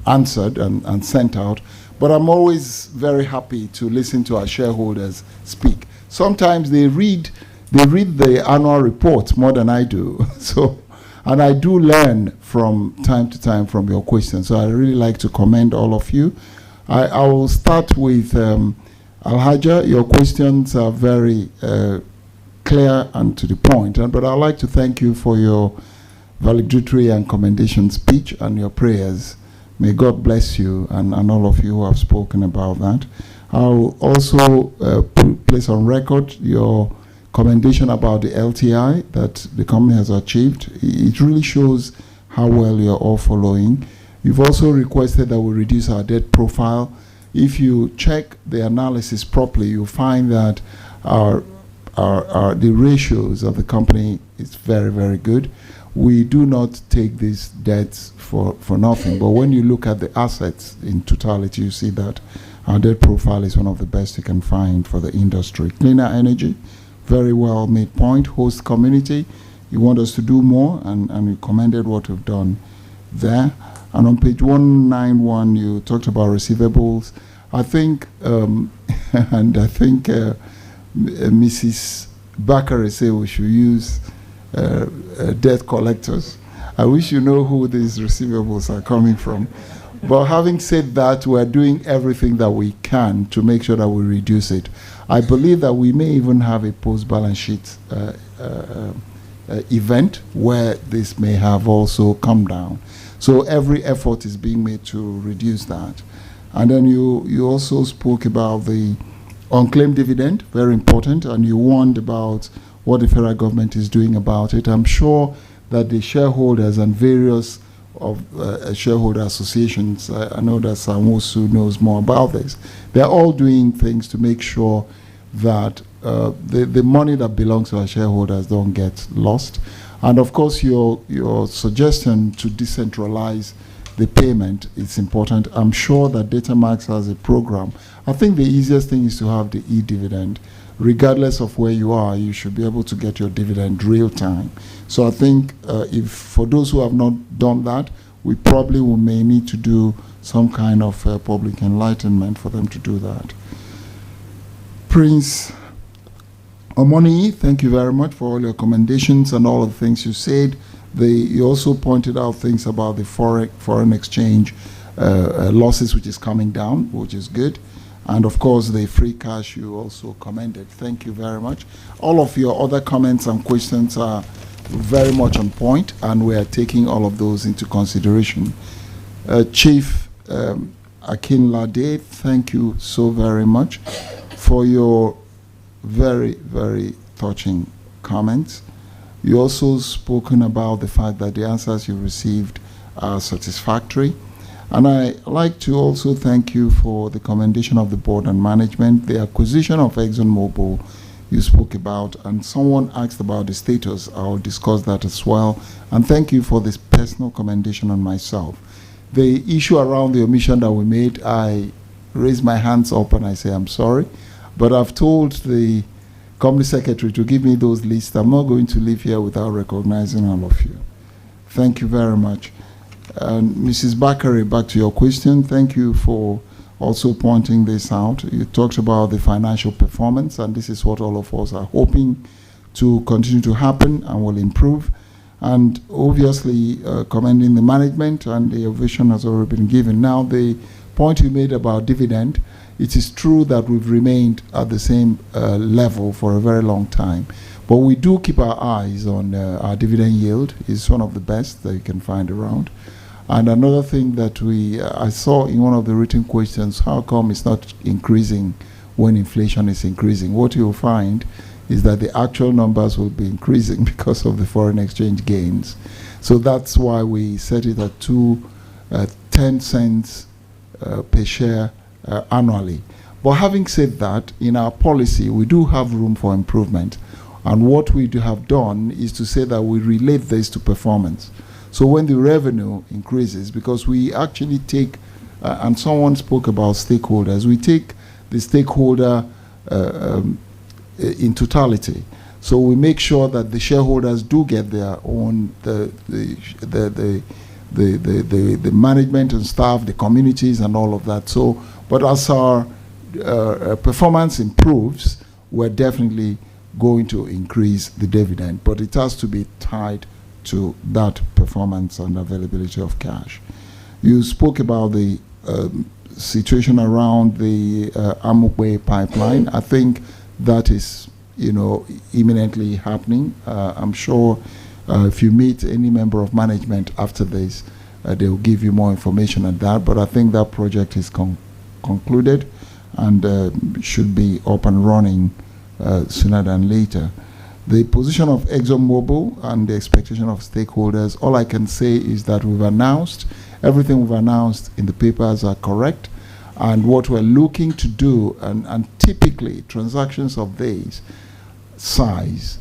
answered and sent out, but I'm always very happy to listen to our shareholders speak. Sometimes they read the annual report more than I do. And I do learn from time to time from your questions. So I really like to commend all of you. I will start with Alhaja. Your questions are very clear and to the point. But I'd like to thank you for your valedictory and commendation speech and your prayers. May God bless you and all of you who have spoken about that. I'll also place on record your commendation about the LTI that the company has achieved. It really shows how well you're all following. You've also requested that we reduce our debt profile. If you check the analysis properly, you'll find that the ratios of the company is very, very good. We do not take these debts for nothing. But when you look at the assets in totality, you see that our debt profile is one of the best you can find for the industry. Cleaner energy, very well made point. Host community, you want us to do more, and we commended what we've done there. And on page 191, you talked about receivables. I think, Mrs. Bakari said we should use debt collectors. I wish you know who these receivables are coming from. But having said that, we're doing everything that we can to make sure that we reduce it. I believe that we may even have a post-balance sheet event where this may have also come down. So every effort is being made to reduce that. And then you also spoke about the unclaimed dividend, very important, and you warned about what the federal government is doing about it. I'm sure that the shareholders and various of shareholder associations, I know that Samosu knows more about this, they're all doing things to make sure that the money that belongs to our shareholders don't get lost. And of course, your suggestion to decentralize the payment, it's important. I'm sure that Datamax has a program. I think the easiest thing is to have the e-dividend. Regardless of where you are, you should be able to get your dividend real time. So I think if for those who have not done that, we probably may need to do some kind of public enlightenment for them to do that. Prince Omoni, thank you very much for all your commendations and all of the things you said. You also pointed out things about the foreign exchange losses, which is coming down, which is good. And of course, the free cash you also commended. Thank you very much. All of your other comments and questions are very much on point, and we are taking all of those into consideration. Chief Akinlade, thank you so very much for your very, very touching comments. You also spoken about the fact that the answers you received are satisfactory. And I like to also thank you for the commendation of the board and management. The acquisition of ExxonMobil you spoke about, and someone asked about the status. I'll discuss that as well. And thank you for this personal commendation on myself. The issue around the omission that we made, I raised my hands up and I say I'm sorry. But I've told the company secretary to give me those lists. I'm not going to leave here without recognizing all of you. Thank you very much. And Mrs. Bakari, back to your question. Thank you for also pointing this out. You talked about the financial performance, and this is what all of us are hoping to continue to happen and will improve. And obviously, commending the management, and the ovation has already been given. Now, the point you made about dividend, it is true that we've remained at the same level for a very long time. But we do keep our eyes on our dividend yield. It's one of the best that you can find around. And another thing that I saw in one of the written questions, how come it's not increasing when inflation is increasing? What you'll find is that the actual numbers will be increasing because of the foreign exchange gains. So that's why we set it at 10 cents per share annually. But having said that, in our policy, we do have room for improvement. And what we have done is to say that we relate this to performance. So when the revenue increases, because we actually take, and someone spoke about stakeholders, we take the stakeholder in totality. So we make sure that the shareholders do get their own, the management and staff, the communities and all of that. So, but as our performance improves, we're definitely going to increase the dividend, but it has to be tied to that performance and availability of cash. You spoke about the situation around the Amukwe pipeline. I think that is, imminently happening. I'm sure if you meet any member of management after this, they will give you more information on that. But I think that project is concluded and should be up and running sooner than later. The position of ExxonMobil and the expectation of stakeholders, all I can say is that we've announced, everything we've announced in the papers are correct. And what we're looking to do, and typically transactions of this size,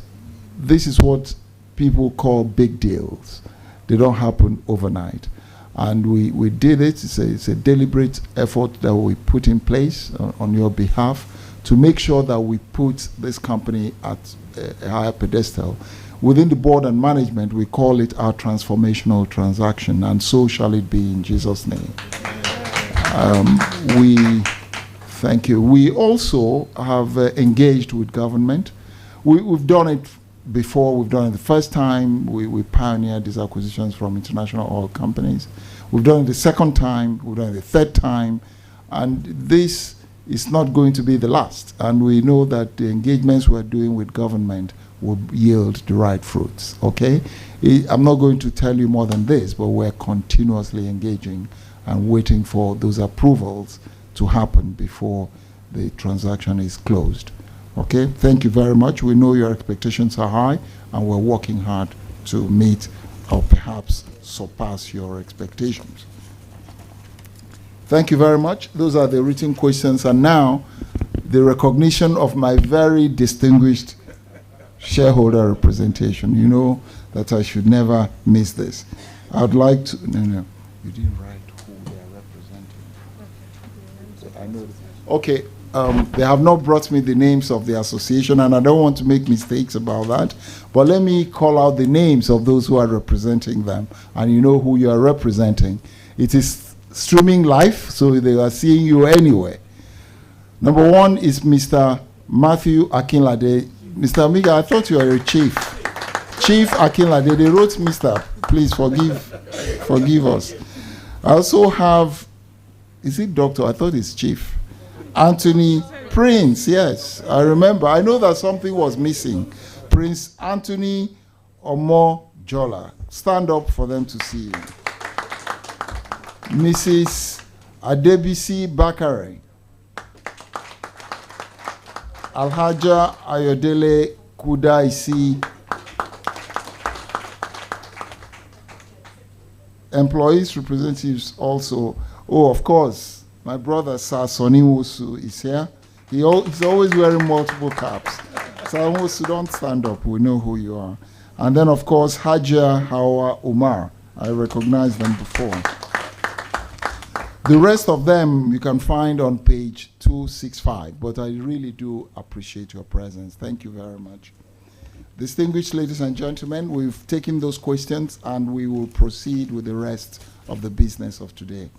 this is what people call big deals. They don't happen overnight. And we did it. It's a deliberate effort that we put in place on your behalf to make sure that we put this company at a higher pedestal. Within the board and management, we call it our transformational transaction, and so shall it be in Jesus' name. We thank you. We also have engaged with government. We've done it before. We've done it the first time. We pioneered these acquisitions from international oil companies. We've done it the second time. We've done it the third time. And this is not going to be the last. And we know that the engagements we're doing with government will yield the right fruits, okay? I'm not going to tell you more than this, but we're continuously engaging and waiting for those approvals to happen before the transaction is closed, okay? Thank you very much. We know your expectations are high, and we're working hard to meet or perhaps surpass your expectations. Thank you very much. Those are the written questions. And now, the recognition of my very distinguished shareholder representation. You know that I should never miss this. I'd like to, You didn't write who they are representing. I know. Okay, they have not brought me the names of the association, and I don't want to make mistakes about that. But let me call out the names of those who are representing them, and you know who you are representing. It is streaming live, so they are seeing you anyway. Number one is Mr. Matthew Akinlade. Mr. Amiga, I thought you were a chief. Chief Akinlade, they wrote Mr. Please forgive us. I also have, is it doctor? I thought it's chief. Anthony Prince, yes, I remember. I know that something was missing. Prince Anthony Omo Jola. Stand up for them to see you. Mrs. Adebisi Bakare. Alhaja Ayodele Kudaisi. Employees representatives also. Oh, of course, my brother Sir Sonny Wosu is here. He's always wearing multiple caps. Sir Wosu, don't stand up. We know who you are. And then, of course, Hajia Hawa Umar. I recognize them before. The rest of them you can find on page 265, but I really do appreciate your presence. Thank you very much. Distinguished ladies and gentlemen, we've taken those questions and we will proceed with the rest of the business of today.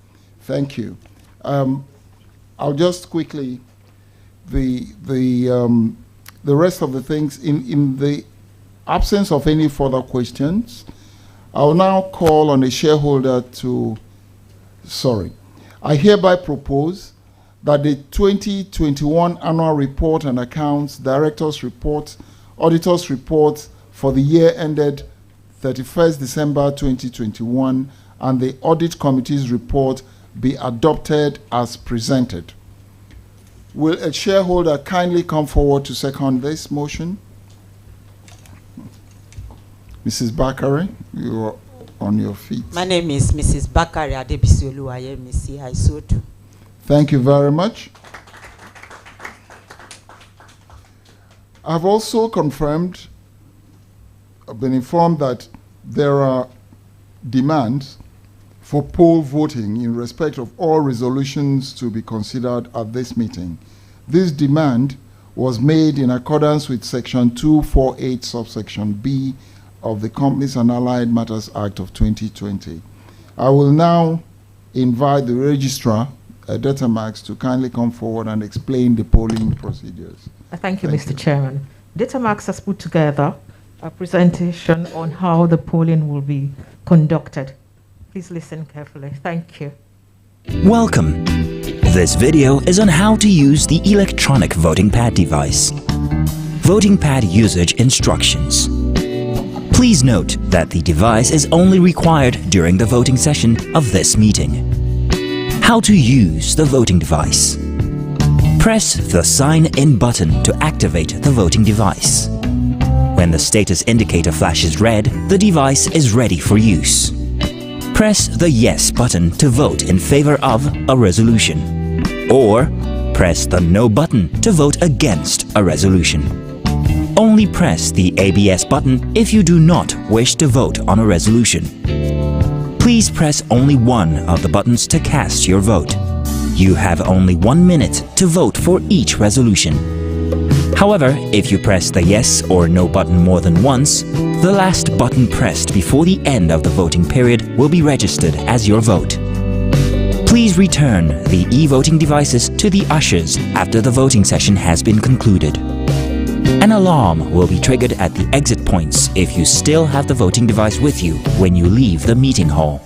Thank you. I'll just quickly, the rest of the things, in the absence of any further questions, I'll now call on a shareholder to, I hereby propose that the 2021 annual report and accounts, director's report, auditor's report for the year ended 31st December 2021 and the audit committee's report be adopted as presented. Will a shareholder kindly come forward to second this motion? Mrs. Bakare, you are on your feet. My name is Mrs. Bakare Adebisi Oluwayemisi. I so too. Thank you very much. I've also confirmed, I've been informed that there are demands for poll voting in respect of all resolutions to be considered at this meeting. This demand was made in accordance with Section 248, subsection B of the Companies and Allied Matters Act of 2020. I will now invite the registrar, Datamax, to kindly come forward and explain the polling procedures. Thank you, Mr. Chairman. Datamax has put together a presentation on how the polling will be conducted. Please listen carefully. Thank you. Welcome. This video is on how to use the electronic voting pad device. Voting pad usage instructions. Please note that the device is only required during the voting session of this meeting. How to use the voting device. Press the Sign In button to activate the voting device. When the status indicator flashes red, the device is ready for use. Press the Yes button to vote in favor of a resolution, or press the No button to vote against a resolution. Only press the ABS button if you do not wish to vote on a resolution. Please press only one of the buttons to cast your vote. You have only 1 minute to vote for each resolution. However, if you press the Yes or No button more than once, the last button pressed before the end of the voting period will be registered as your vote. Please return the e-voting devices to the ushers after the voting session has been concluded. An alarm will be triggered at the exit points if you still have the voting device with you when you leave the meeting hall.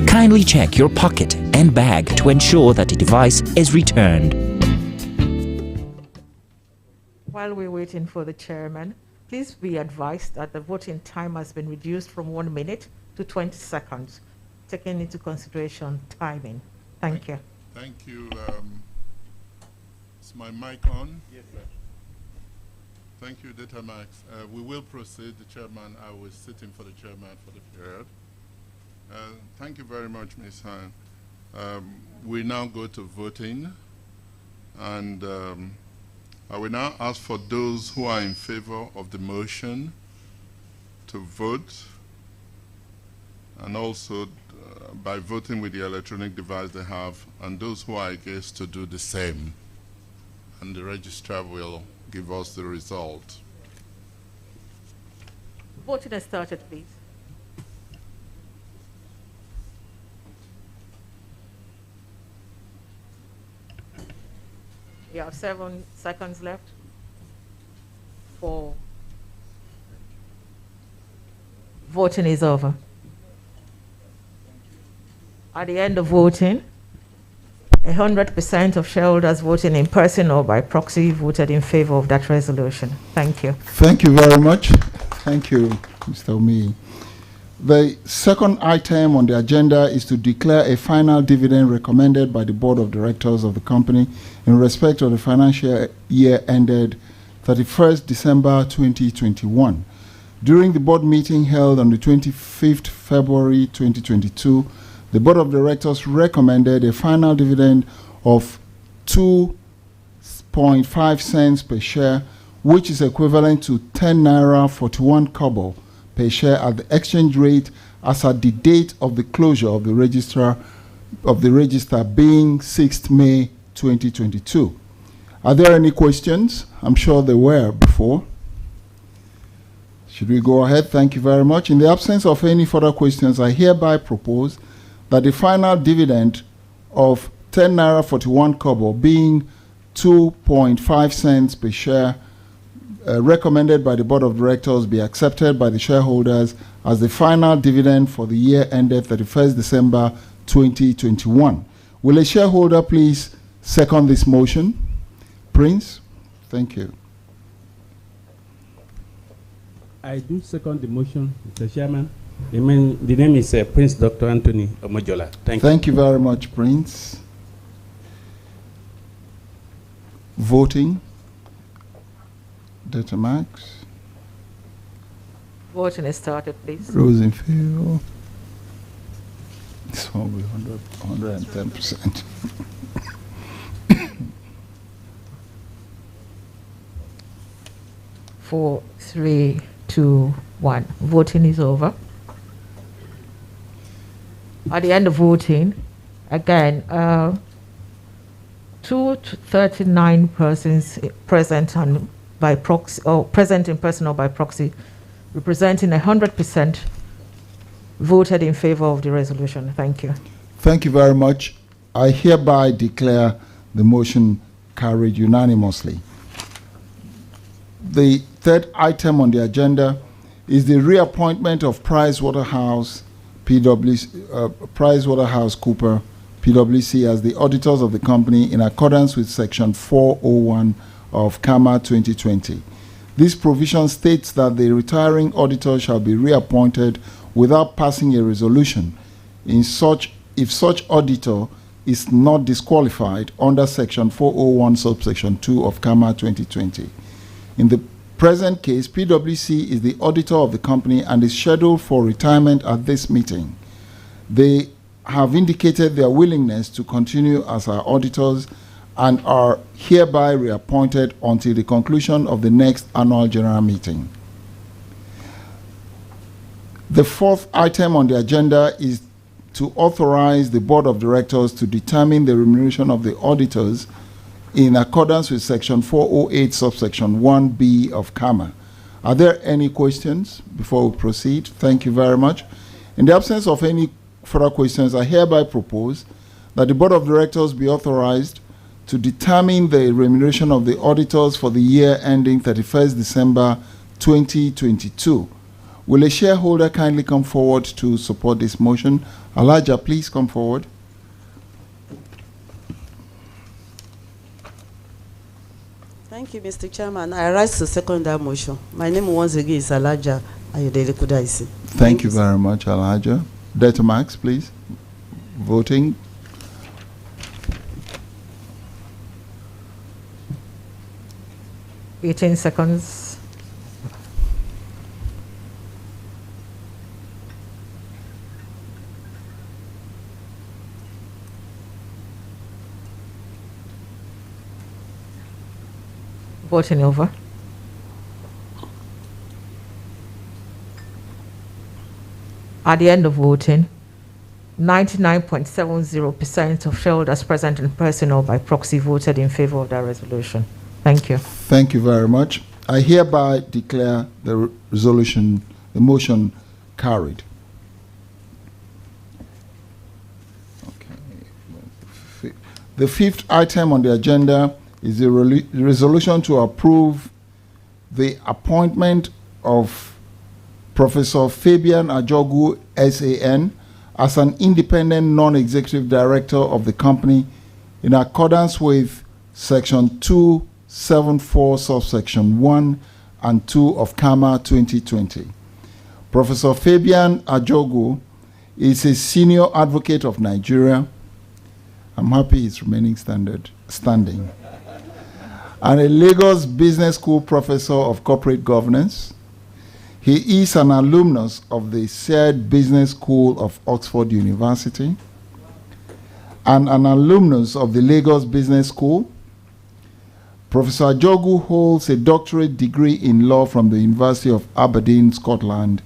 Kindly check your pocket and bag to ensure that the device is returned. While we're waiting for the chairman, please be advised that the voting time has been reduced from 1 minute to 20 seconds, taking into consideration timing. Thank you. Thank you. Is my mic on? Yes, sir. Thank you, Datamax. We will proceed. The chairman, I was sitting for the chairman for the period. Thank you very much, Ms. Han. We now go to voting, and I will now ask for those who are in favor of the motion to vote, and also by voting with the electronic device they have, and those who are against to do the same. And the registrar will give us the result. Voting has started, please. You have 7 seconds left. 4. Voting is over. At the end of voting, 100% of shareholders voting in person or by proxy voted in favor of that resolution. Thank you. Thank you very much. Thank you, Mr. Omi. The second item on the agenda is to declare a final dividend recommended by the Board of Directors of the company in respect of the financial year ended 31st December 2021. During the board meeting held on the 25th February 2022, the Board of Directors recommended a final dividend of 2.5 cents per share, which is equivalent to 10 naira 41 kobo per share at the exchange rate as at the date of the closure of the register being 6th May 2022. Are there any questions? I'm sure there were before. Should we go ahead? Thank you very much. In the absence of any further questions, I hereby propose that the final dividend of 10 naira 41 kobo being 2.5 cents per share recommended by the Board of Directors be accepted by the shareholders as the final dividend for the year ended 31st December 2021. Will a shareholder please second this motion? Prince, thank you. I do second the motion, Mr. Chairman. The name is Prince Dr. Anthony Omojola. Thank you. Thank you very much, Prince. Voting. Data Max. Voting is started, please. Rosenfield. This one will be 110%. 4, 3, 2, 1. Voting is over. At the end of voting, again, 239 persons present on by proxy or present in person or by proxy, representing 100% voted in favor of the resolution. Thank you. Thank you very much. I hereby declare the motion carried unanimously. The third item on the agenda is the reappointment of PricewaterhouseCoopers, PwC, as the auditors of the company in accordance with Section 401 of CAMA 2020. This provision states that the retiring auditor shall be reappointed without passing a resolution if such auditor is not disqualified under Section 401 subsection 2 of CAMA 2020. In the present case, PwC is the auditor of the company and is scheduled for retirement at this meeting. They have indicated their willingness to continue as our auditors and are hereby reappointed until the conclusion of the next annual general meeting. The fourth item on the agenda is to authorize the Board of Directors to determine the remuneration of the auditors in accordance with Section 408 subsection 1B of CAMA. Are there any questions before we proceed? Thank you very much. In the absence of any further questions, I hereby propose that the Board of Directors be authorized to determine the remuneration of the auditors for the year ending 31st December 2022. Will a shareholder kindly come forward to support this motion? Elijah, please come forward. Thank you, Mr. Chairman. I rise to second that motion. My name once again is Elijah Ayodele Kudaisi. Thank you very much, Elijah. Data Max, please. Voting. Eighteen seconds. Voting over. At the end of voting, 99.70% of shareholders present in person or by proxy voted in favor of that resolution. Thank you. Thank you very much. I hereby declare the resolution, the motion carried. Okay. The fifth item on the agenda is the resolution to approve the appointment of Professor Fabian Ajogu, SAN, as an independent non-executive director of the company in accordance with Section 274, subsection 1 and 2 of CAMA 2020. Professor Fabian Ajogu is a senior advocate of Nigeria. I'm happy he's remaining standing. And a Lagos Business School professor of corporate governance. He is an alumnus of the said Business School of Oxford University and an alumnus of the Lagos Business School. Professor Ajogu holds a doctorate degree in law from the University of Aberdeen, Scotland,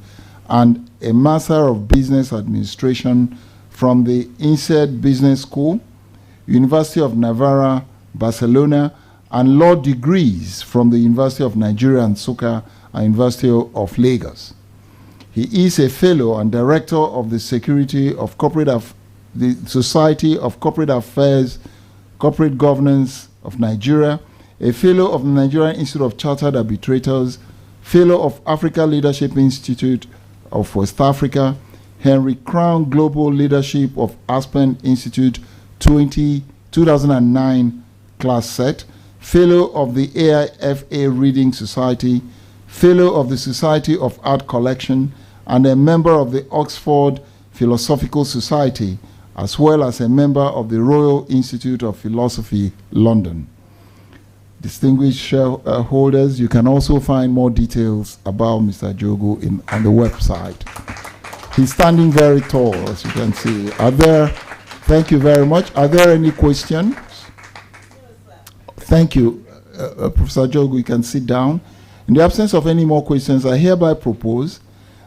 and a Master of Business Administration from the INSEAD Business School, University of Navarra, Barcelona, and law degrees from the University of Nigeria and Nsukka and University of Lagos. He is a fellow and director of the Society of Corporate Affairs, Corporate Governance of Nigeria, a fellow of the Nigerian Institute of Chartered Arbitrators, fellow of Africa Leadership Institute of West Africa, Henry Crown Global Leadership of Aspen Institute 2009 class set, fellow of the AIFA Reading Society, fellow of the Society of Art Collection, and a member of the Oxford Philosophical Society, as well as a member of the Royal Institute of Philosophy, London. Distinguished shareholders, you can also find more details about Mr. Ajogu on the website. He's standing very tall, as you can see. Thank you very much. Are there any questions? Thank you. Professor Ajogu, you can sit down. In the absence of any more questions, I hereby propose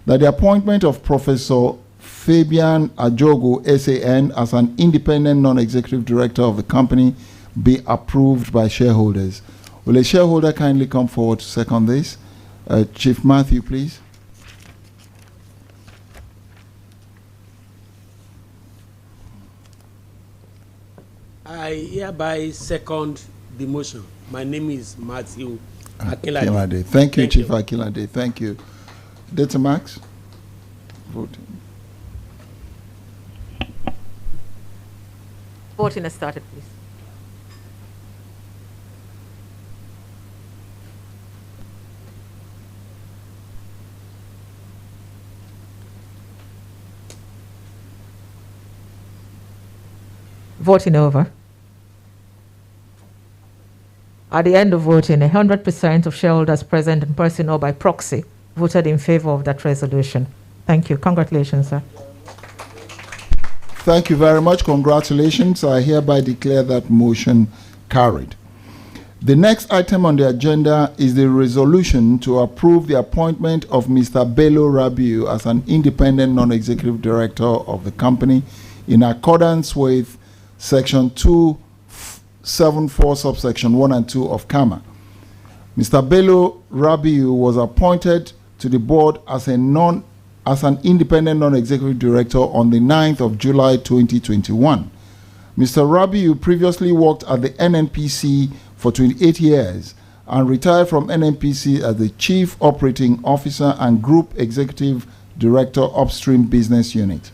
that the appointment of Professor Fabian Ajogu, SAN, as an independent non-executive director of the company be approved by shareholders. Will a shareholder kindly come forward to second this? Chief Matthew, please. I hereby second the motion. My name is Matthew Akinlade. Thank you, Chief Akinlade. Thank you. Data Max? Voting. Voting has started, please. Voting over. At the end of voting, 100% of shareholders present in person or by proxy voted in favor of that resolution. Thank you. Congratulations, sir. Thank you very much. Congratulations. I hereby declare that motion carried. The next item on the agenda is the resolution to approve the appointment of Mr. Bello Rabiu as an independent non-executive director of the company in accordance with Section 274, subsection 1 and 2 of CAMA. Mr. Bello Rabiu was appointed to the board as an independent non-executive director on the 9th of July 2021. Mr. Rabiu previously worked at the NNPC for 28 years and retired from NNPC as the Chief Operating Officer and Group Executive Director Upstream Business Unit.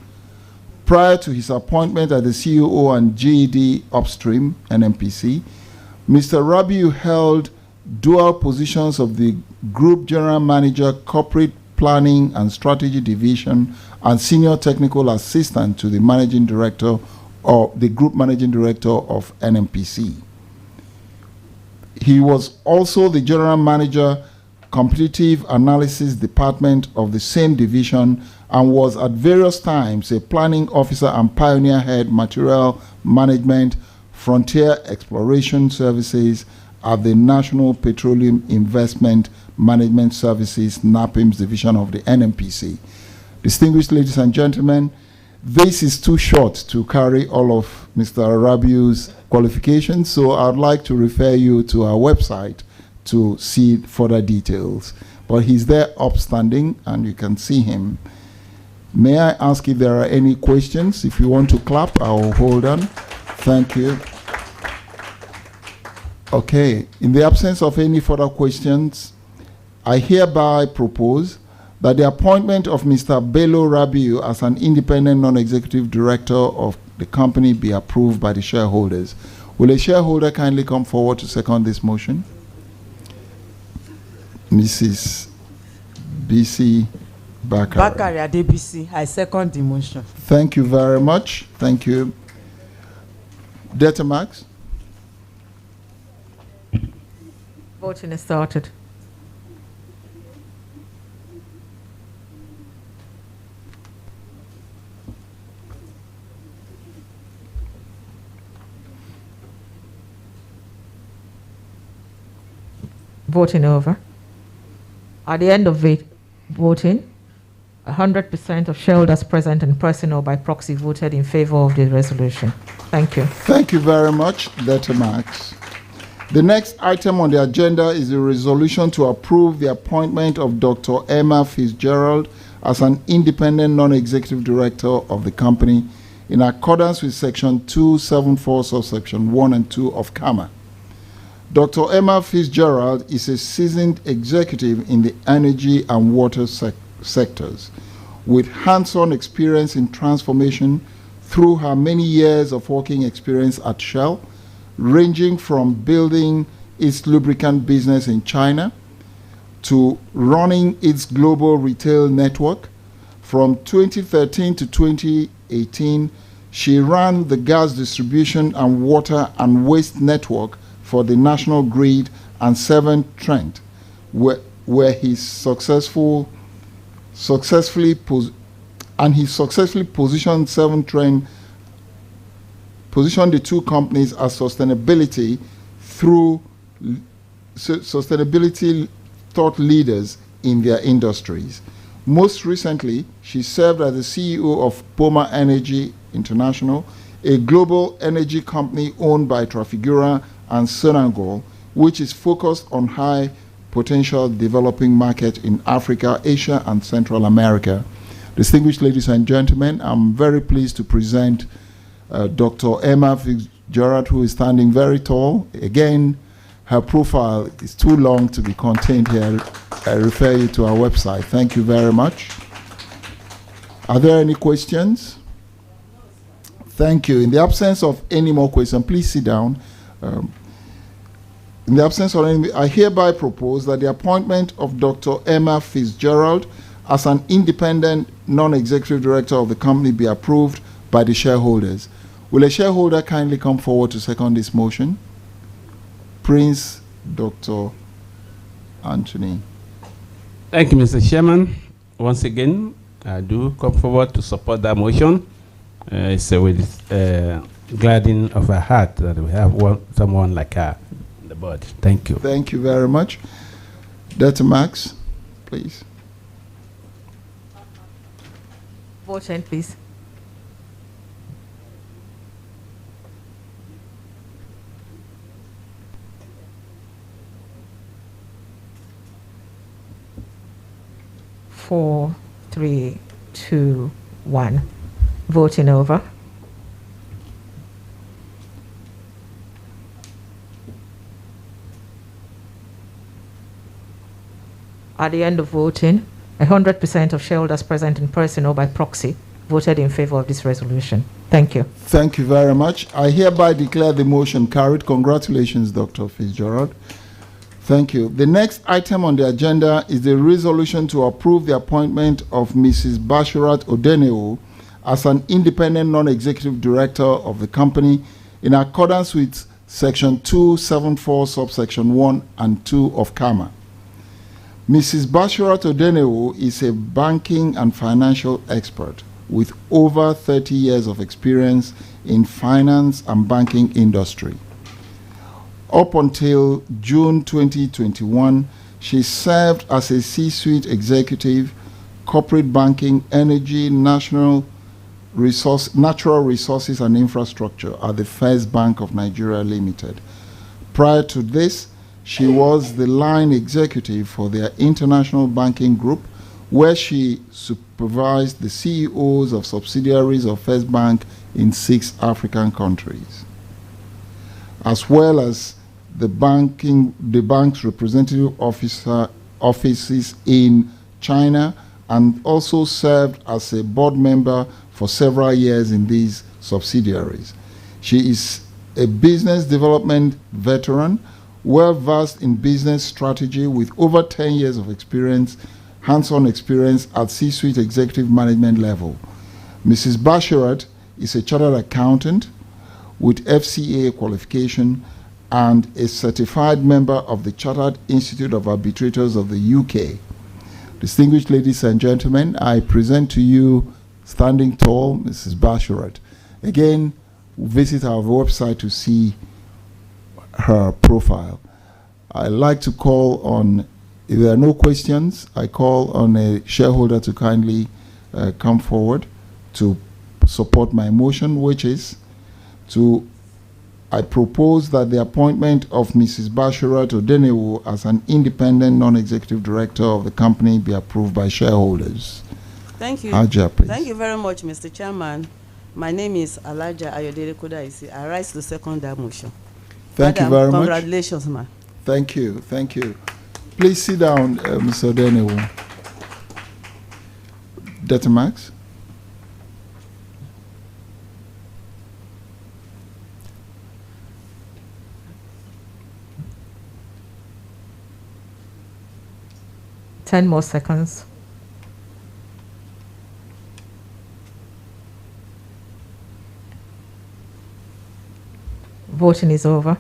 Prior to his appointment as the CEO and GED Upstream, NNPC, Mr. Rabiu held dual positions of the Group General Manager, Corporate Planning and Strategy Division, and Senior Technical Assistant to the Managing Director or the Group Managing Director of NNPC. He was also the General Manager, Competitive Analysis Department of the same division, and was at various times a planning officer and pioneer head material management, frontier exploration services at the National Petroleum Investment Management Services, NAPIMS division of the NNPC. Distinguished ladies and gentlemen, this is too short to carry all of Mr. Rabiu's qualifications, so I'd like to refer you to our website to see further details. But he's there upstanding, and you can see him. May I ask if there are any questions? If you want to clap, I'll hold on. Thank you. Okay, in the absence of any further questions, I hereby propose that the appointment of Mr. Bello Rabiu as an independent non-executive director of the company be approved by the shareholders. Will a shareholder kindly come forward to second this motion? Mrs. B.C. Bakari. Bakari Adebisi, I second the motion. Thank you very much. Thank you. Data Max? Voting is started. Voting over. At the end of voting, 100% of shareholders present in person or by proxy voted in favor of the resolution. Thank you. Thank you very much, Data Max. The next item on the agenda is a resolution to approve the appointment of Dr. Emma Fitzgerald as an independent non-executive director of the company in accordance with Section 274, subsection 1 and 2 of CAMA. Dr. Emma Fitzgerald is a seasoned executive in the energy and water sectors with hands-on experience in transformation through her many years of working experience at Shell, ranging from building its lubricant business in China to running its global retail network. From 2013 to 2018, she ran the gas distribution and water and waste network for the National Grid and 9th Trent, where he successfully positioned 9th Trent, positioned the two companies as sustainability thought leaders in their industries. Most recently, she served as the CEO of Poma Energy International, a global energy company owned by Trafigura and Senegal, which is focused on high potential developing markets in Africa, Asia, and Central America. Distinguished ladies and gentlemen, I'm very pleased to present Dr. Emma Fitzgerald, who is standing very tall. Again, her profile is too long to be contained here. I refer you to our website. Thank you very much. Are there any questions? Thank you. In the absence of any more questions, please sit down. In the absence of any, I hereby propose that the appointment of Dr. Emma Fitzgerald as an independent non-executive director of the company be approved by the shareholders. Will a shareholder kindly come forward to second this motion? Prince Dr. Anthony. Thank you, Mr. Chairman. Once again, I do come forward to support that motion. It's with gladdening of our heart that we have someone like her on the board. Thank you. Thank you very much. Dr. Max, please. Voting, please. Four, 3, 2, 1. Voting over. At the end of voting, 100% of shareholders present in person or by proxy voted in favor of this resolution. Thank you. Thank you very much. I hereby declare the motion carried. Congratulations, Dr. Fitzgerald. Thank you. The next item on the agenda is the resolution to approve the appointment of Mrs. Bashirat Odeneo as an independent non-executive director of the company in accordance with Section 274, subsection 1 and 2 of CAMA. Mrs. Bashirat Odeneo is a banking and financial expert with over 30 years of experience in finance and banking industry. Up until June 2021, she served as a C-suite executive, corporate banking, energy, national Natural Resources and Infrastructure at the First Bank of Nigeria Limited. Prior to this, she was the line executive for their international banking group, where she supervised the CEOs of subsidiaries of First Bank in 6 African countries, as well as the bank's representative offices in China, and also served as a board member for several years in these subsidiaries. She is a business development veteran, well-versed in business strategy with over 10 years of experience, hands-on experience at C-suite executive management level. Mrs. Bashirat is a chartered accountant with FCA qualification and a certified member of the Chartered Institute of Arbitrators of the UK. Distinguished ladies and gentlemen, I present to you, standing tall, Mrs. Bashirat. Again, visit our website to see her profile. I'd like to call on, if there are no questions, I call on a shareholder to kindly come forward to support my motion, which is I propose that the appointment of Mrs. Bashirat Odenewu as an independent non-executive director of the company be approved by shareholders. Thank you. Haja, please. Thank you very much, Mr. Chairman. My name is Alaja Ayodele Kodaisi. I rise to second that motion. Thank you very much. Congratulations, ma'am. Thank you. Thank you. Please sit down, Mr. Odenewu. Dr. Max? Ten more seconds. Voting is over.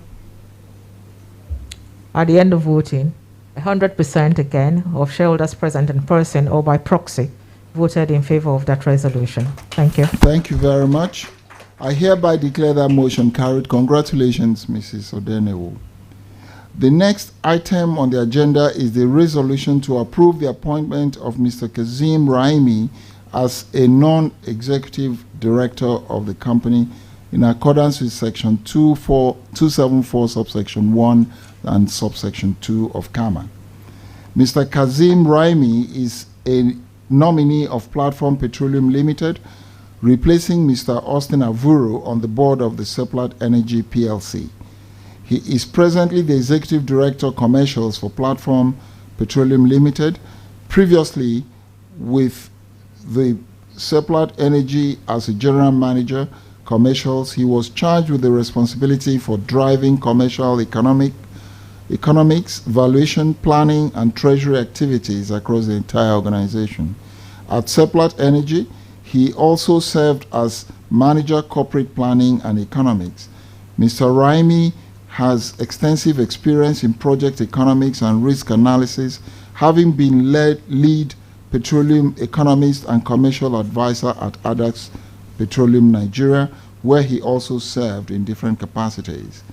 At the end of voting, 100% again of shareholders present in person or by proxy voted in favor of that resolution. Thank you. Thank you very much. I hereby declare that motion carried. Congratulations, Mrs. Odenewu. The next item on the agenda is the resolution to approve the appointment of Mr. Kazim Raimi as a non-executive director of the company in accordance with section 274 subsection 1 and subsection 2 of CAMA. Mr. Kazim Raimi is a nominee of Platform Petroleum Limited, replacing Mr. Austin Avuru on the board of the Seplat Energy PLC. He is presently the Executive Director Commercials for Platform Petroleum Limited. Previously, with the Seplat Energy as a General Manager, Commercials, he was charged with the responsibility for driving commercial economics, valuation, planning, and treasury activities across the entire organization. At Seplat Energy, he also served as Manager Corporate Planning and Economics. Mr. Raimi has extensive experience in project economics and risk analysis, having been lead petroleum economist and commercial advisor at Adax Petroleum Nigeria, where he also served in different capacities.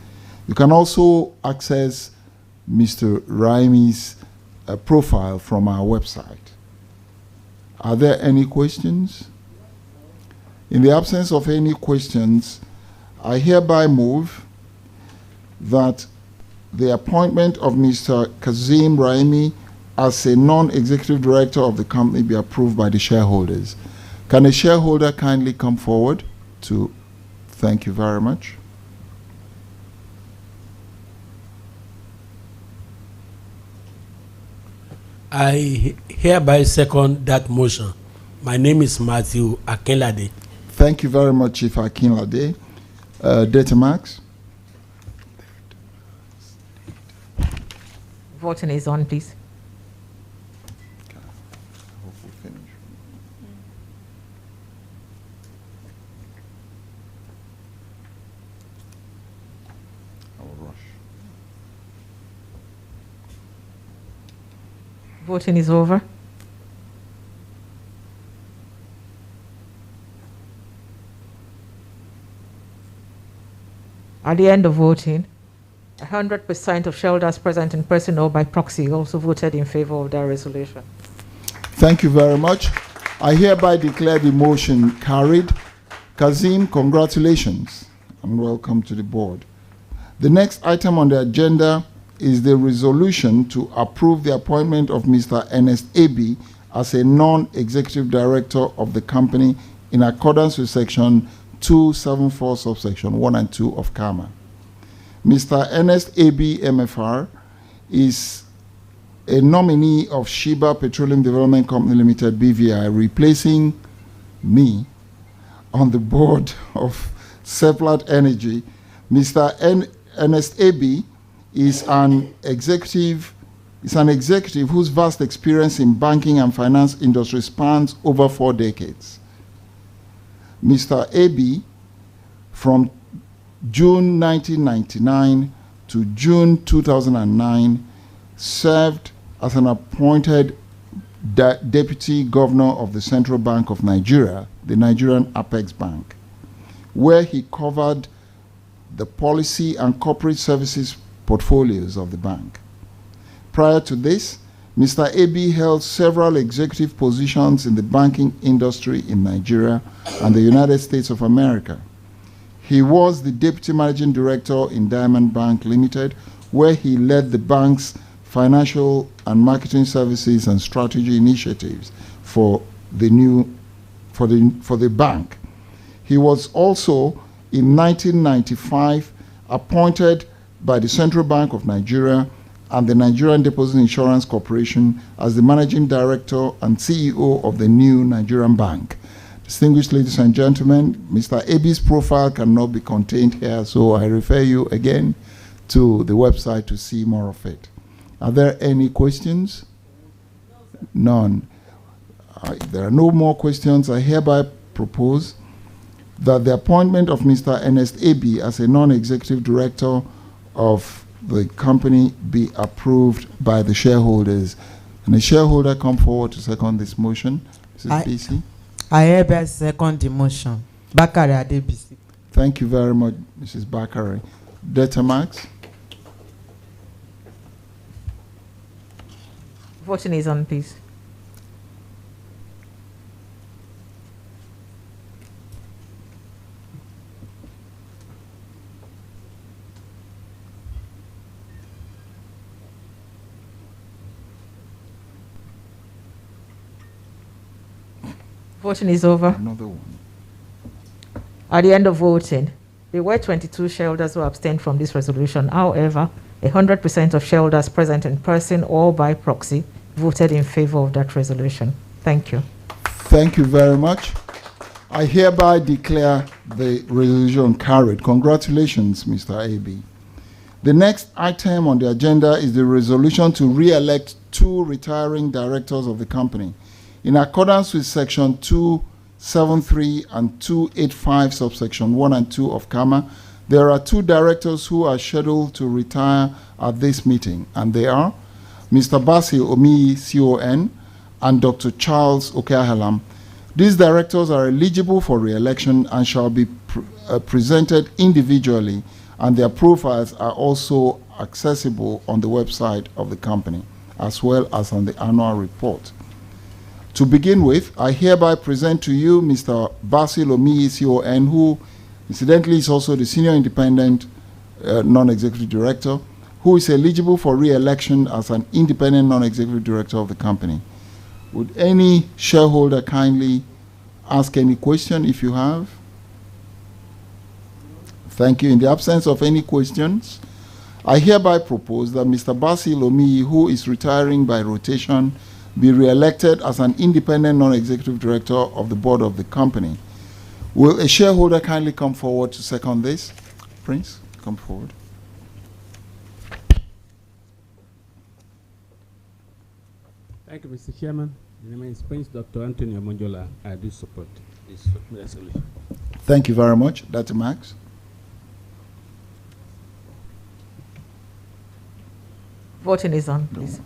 You can also access Mr. Raimi's profile from our website. Are there any questions? In the absence of any questions, I hereby move that the appointment of Mr. Kazim Raimi as a non-executive director of the company be approved by the shareholders. Can a shareholder kindly come forward to thank you very much? I hereby second that motion. My name is Matthew Akinlade. Thank you very much, Chief Akinlade. Data Max? Voting is on, please. Voting is over. At the end of voting, 100% of shareholders present in person or by proxy also voted in favor of that resolution. Thank you very much. I hereby declare the motion carried. Kazim, congratulations and welcome to the board. The next item on the agenda is the resolution to approve the appointment of Mr. Ernest Abi as a non-executive director of the company in accordance with section 274 subsection 1 and 2 of CAMA. Mr. Ernest Abi MFR is a nominee of Sheba Petroleum Development Company Limited, BVI, replacing me on the board of Seplat Energy. Mr. Ernest Abi is an executive whose vast experience in banking and finance industry spans over 4 decades. Mr. Abi, from June 1999 to June 2009, served as an appointed deputy governor of the Central Bank of Nigeria, the Nigerian Apex Bank, where he covered the policy and corporate services portfolios of the bank. Prior to this, Mr. Abi held several executive positions in the banking industry in Nigeria and the United States of America. He was the deputy managing director in Diamond Bank Limited, where he led the bank's financial and marketing services and strategy initiatives for the bank. He was also, in 1995, appointed by the Central Bank of Nigeria and the Nigerian Deposit Insurance Corporation as the managing director and CEO of the new Nigerian bank. Distinguished ladies and gentlemen, Mr. Abi's profile cannot be contained here, so I refer you again to the website to see more of it. Are there any questions? None. If there are no more questions, I hereby propose that the appointment of Mr. Ernest Abi as a non-executive director of the company be approved by the shareholders. And the shareholder come forward to second this motion. Mrs. BC. I hereby second the motion. Bakari Adebisi. Thank you very much, Mrs. Bakari. Data Max. Voting is on, please. Voting is over. Another one. At the end of voting, there were 22 shareholders who abstained from this resolution. However, 100% of shareholders present in person or by proxy voted in favor of that resolution. Thank you. Thank you very much. I hereby declare the resolution carried. Congratulations, Mr. Abi. The next item on the agenda is the resolution to re-elect 2 retiring directors of the company. In accordance with section 273 and 285 subsection 1 and 2 of CAMA, there are 2 directors who are scheduled to retire at this meeting, and they are Mr. Basil Omiyi, CON, and Dr. Charles Okeahalam. These directors are eligible for re-election and shall be presented individually, and their profiles are also accessible on the website of the company, as well as on the annual report. To begin with, I hereby present to you Mr. Basil Omiyi, CON, who incidentally is also the Senior Independent Non-Executive Director, who is eligible for re-election as an independent non-executive director of the company. Would any shareholder kindly ask any question if you have? Thank you. In the absence of any questions, I hereby propose that Mr. Basil Omiyi, who is retiring by rotation, be re-elected as an independent non-executive director of the board of the company. Will a shareholder kindly come forward to second this? Prince, come forward. Thank you, Mr. Chairman. My name is Prince Dr. Anthony Amonjola. I do support this resolution. Thank you very much. Dr. Max. Voting is on, please.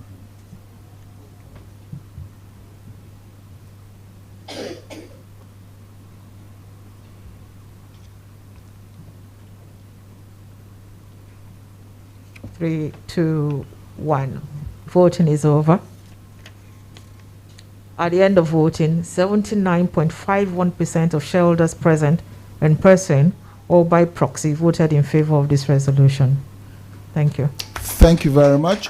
Three, two, one. Voting is over. At the end of voting, 79.51% of shareholders present in person or by proxy voted in favor of this resolution. Thank you. Thank you very much.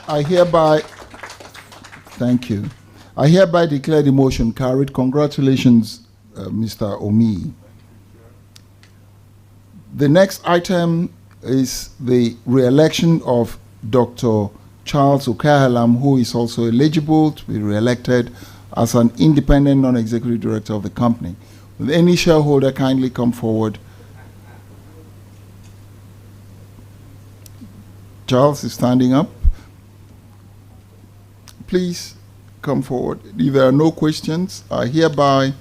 Thank you. I hereby declare the motion carried. Congratulations, Mr. Omi. The next item is the re-election of Dr. Charles Okahalam, who is also eligible to be re-elected as an independent non-executive director of the company. Will any shareholder kindly come forward? Charles is standing up. Please come forward. If there are no questions, I hereby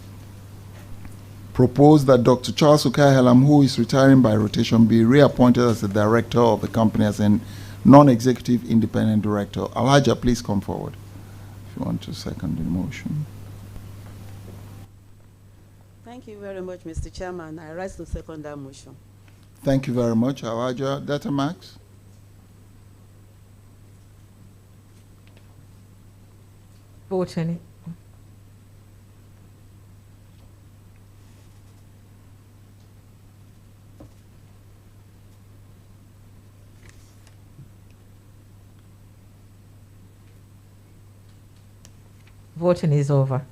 propose that Dr. Charles Okahalam, who is retiring by rotation, be reappointed as the director of the company as a non-executive independent director. Alhaja, please come forward if you want to second the motion. Thank you very much, Mr. Chairman. I rise to second that motion. Thank you very much, Alhaja. Data Max? Voting. Voting is over.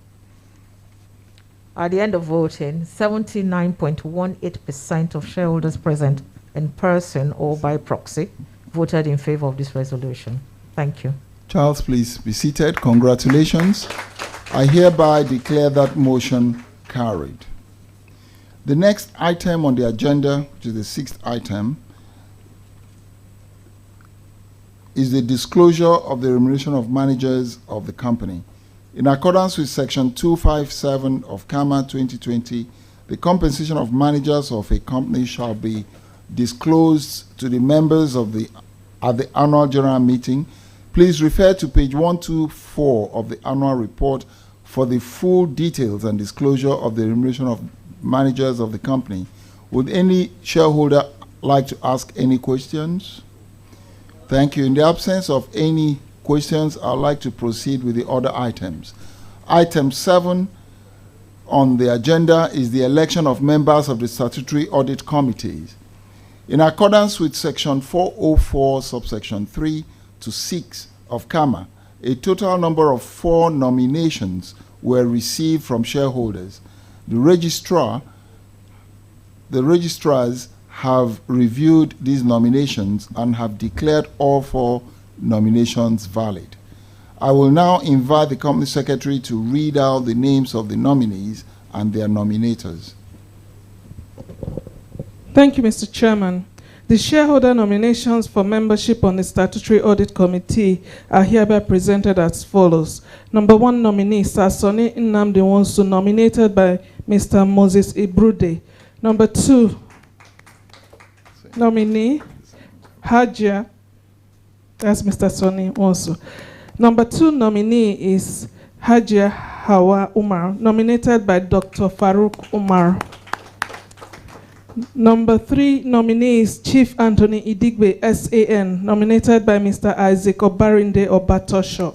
At the end of voting, 79.18% of shareholders present in person or by proxy voted in favor of this resolution. Thank you. Charles, please be seated. Congratulations. I hereby declare that motion carried. The next item on the agenda, which is the sixth item, is the disclosure of the remuneration of managers of the company. In accordance with Section 257 of CAMA 2020, the compensation of managers of a company shall be disclosed to the members at the annual general meeting. Please refer to page 124 of the annual report for the full details and disclosure of the remuneration of managers of the company. Would any shareholder like to ask any questions? Thank you. In the absence of any questions, I'd like to proceed with the other items. Item 7 on the agenda is the election of members of the statutory audit committees. In accordance with Section 404, subsection 3 to 6 of CAMA, a total number of 4 nominations were received from shareholders. The registrars have reviewed these nominations and have declared all 4 nominations valid. I will now invite the company secretary to read out the names of the nominees and their nominators. Thank you, Mr. Chairman. The shareholder nominations for membership on the Statutory Audit Committee are hereby presented as follows. Number 1 nominee, Sir Sonny Nnamdi Nwosu, nominated by Mr. Moses Ibrude. Number 2 nominee, Hajia, that's Mr. Sonny Nwosu. Number 2 nominee is Hajia Hawa Umar, nominated by Dr. Farouk Umar. Number 3 nominee is Chief Anthony Idigbe, SAN, nominated by Mr. Isaac Obarinde Obatosho.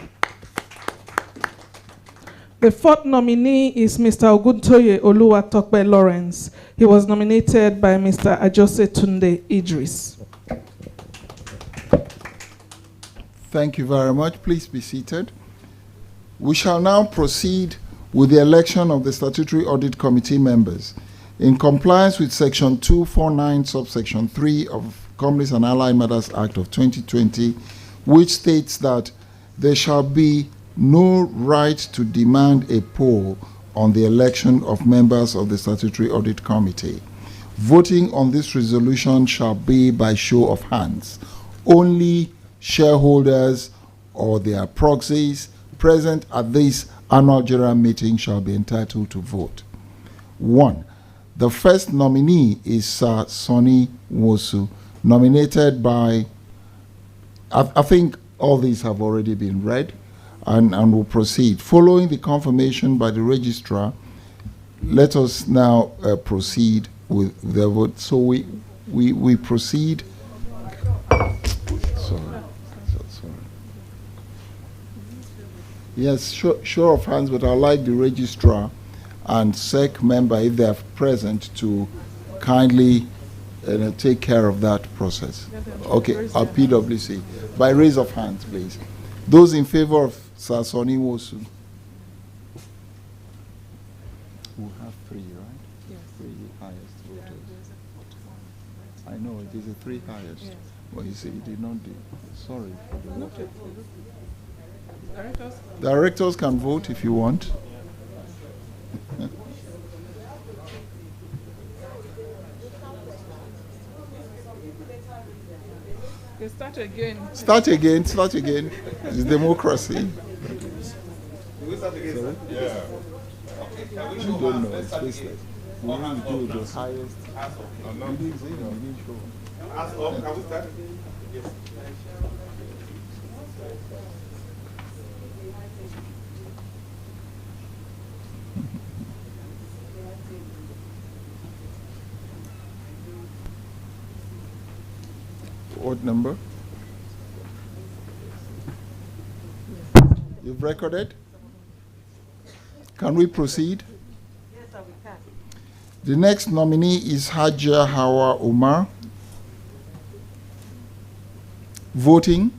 The 4th nominee is Mr. Oguntoye Oluwatokpe Lawrence. He was nominated by Mr. Ajose Tunde Idris. Thank you very much. Please be seated. We shall now proceed with the election of the Statutory Audit Committee members. In compliance with Section 249, subsection 3 of Companies and Allied Matters Act of 2020, which states that there shall be no right to demand a poll on the election of members of the Statutory Audit Committee. Voting on this resolution shall be by show of hands. Only shareholders or their proxies present at this annual general meeting shall be entitled to vote. 1. The first nominee is Sir Sonny Nwosu, nominated by, I think all these have already been read, and will proceed. Following the confirmation by the registrar, let us now proceed with the vote. So we proceed. Sorry. Yes, show of hands, but I'd like the registrar and SEC member, if they are present, to kindly take care of that process. Okay, our PwC. By raise of hands, please. Those in favor of Sasoni Wosu. We have three, right? Yes. Three highest voters. I know, it is the three highest. Yes. Well, you see, you did not do. Sorry for the vote. Directors? Directors can vote if you want. Okay, start again. Start again, start again. It's democracy. We start again, Yeah. You don't know, it's faceless. We only do the highest. You didn't say no, you didn't show. Ask up, can we start? Yes. What number? You've recorded? Can we proceed? Yes, sir, we can. The next nominee is Hajia Hawa Umar. Voting.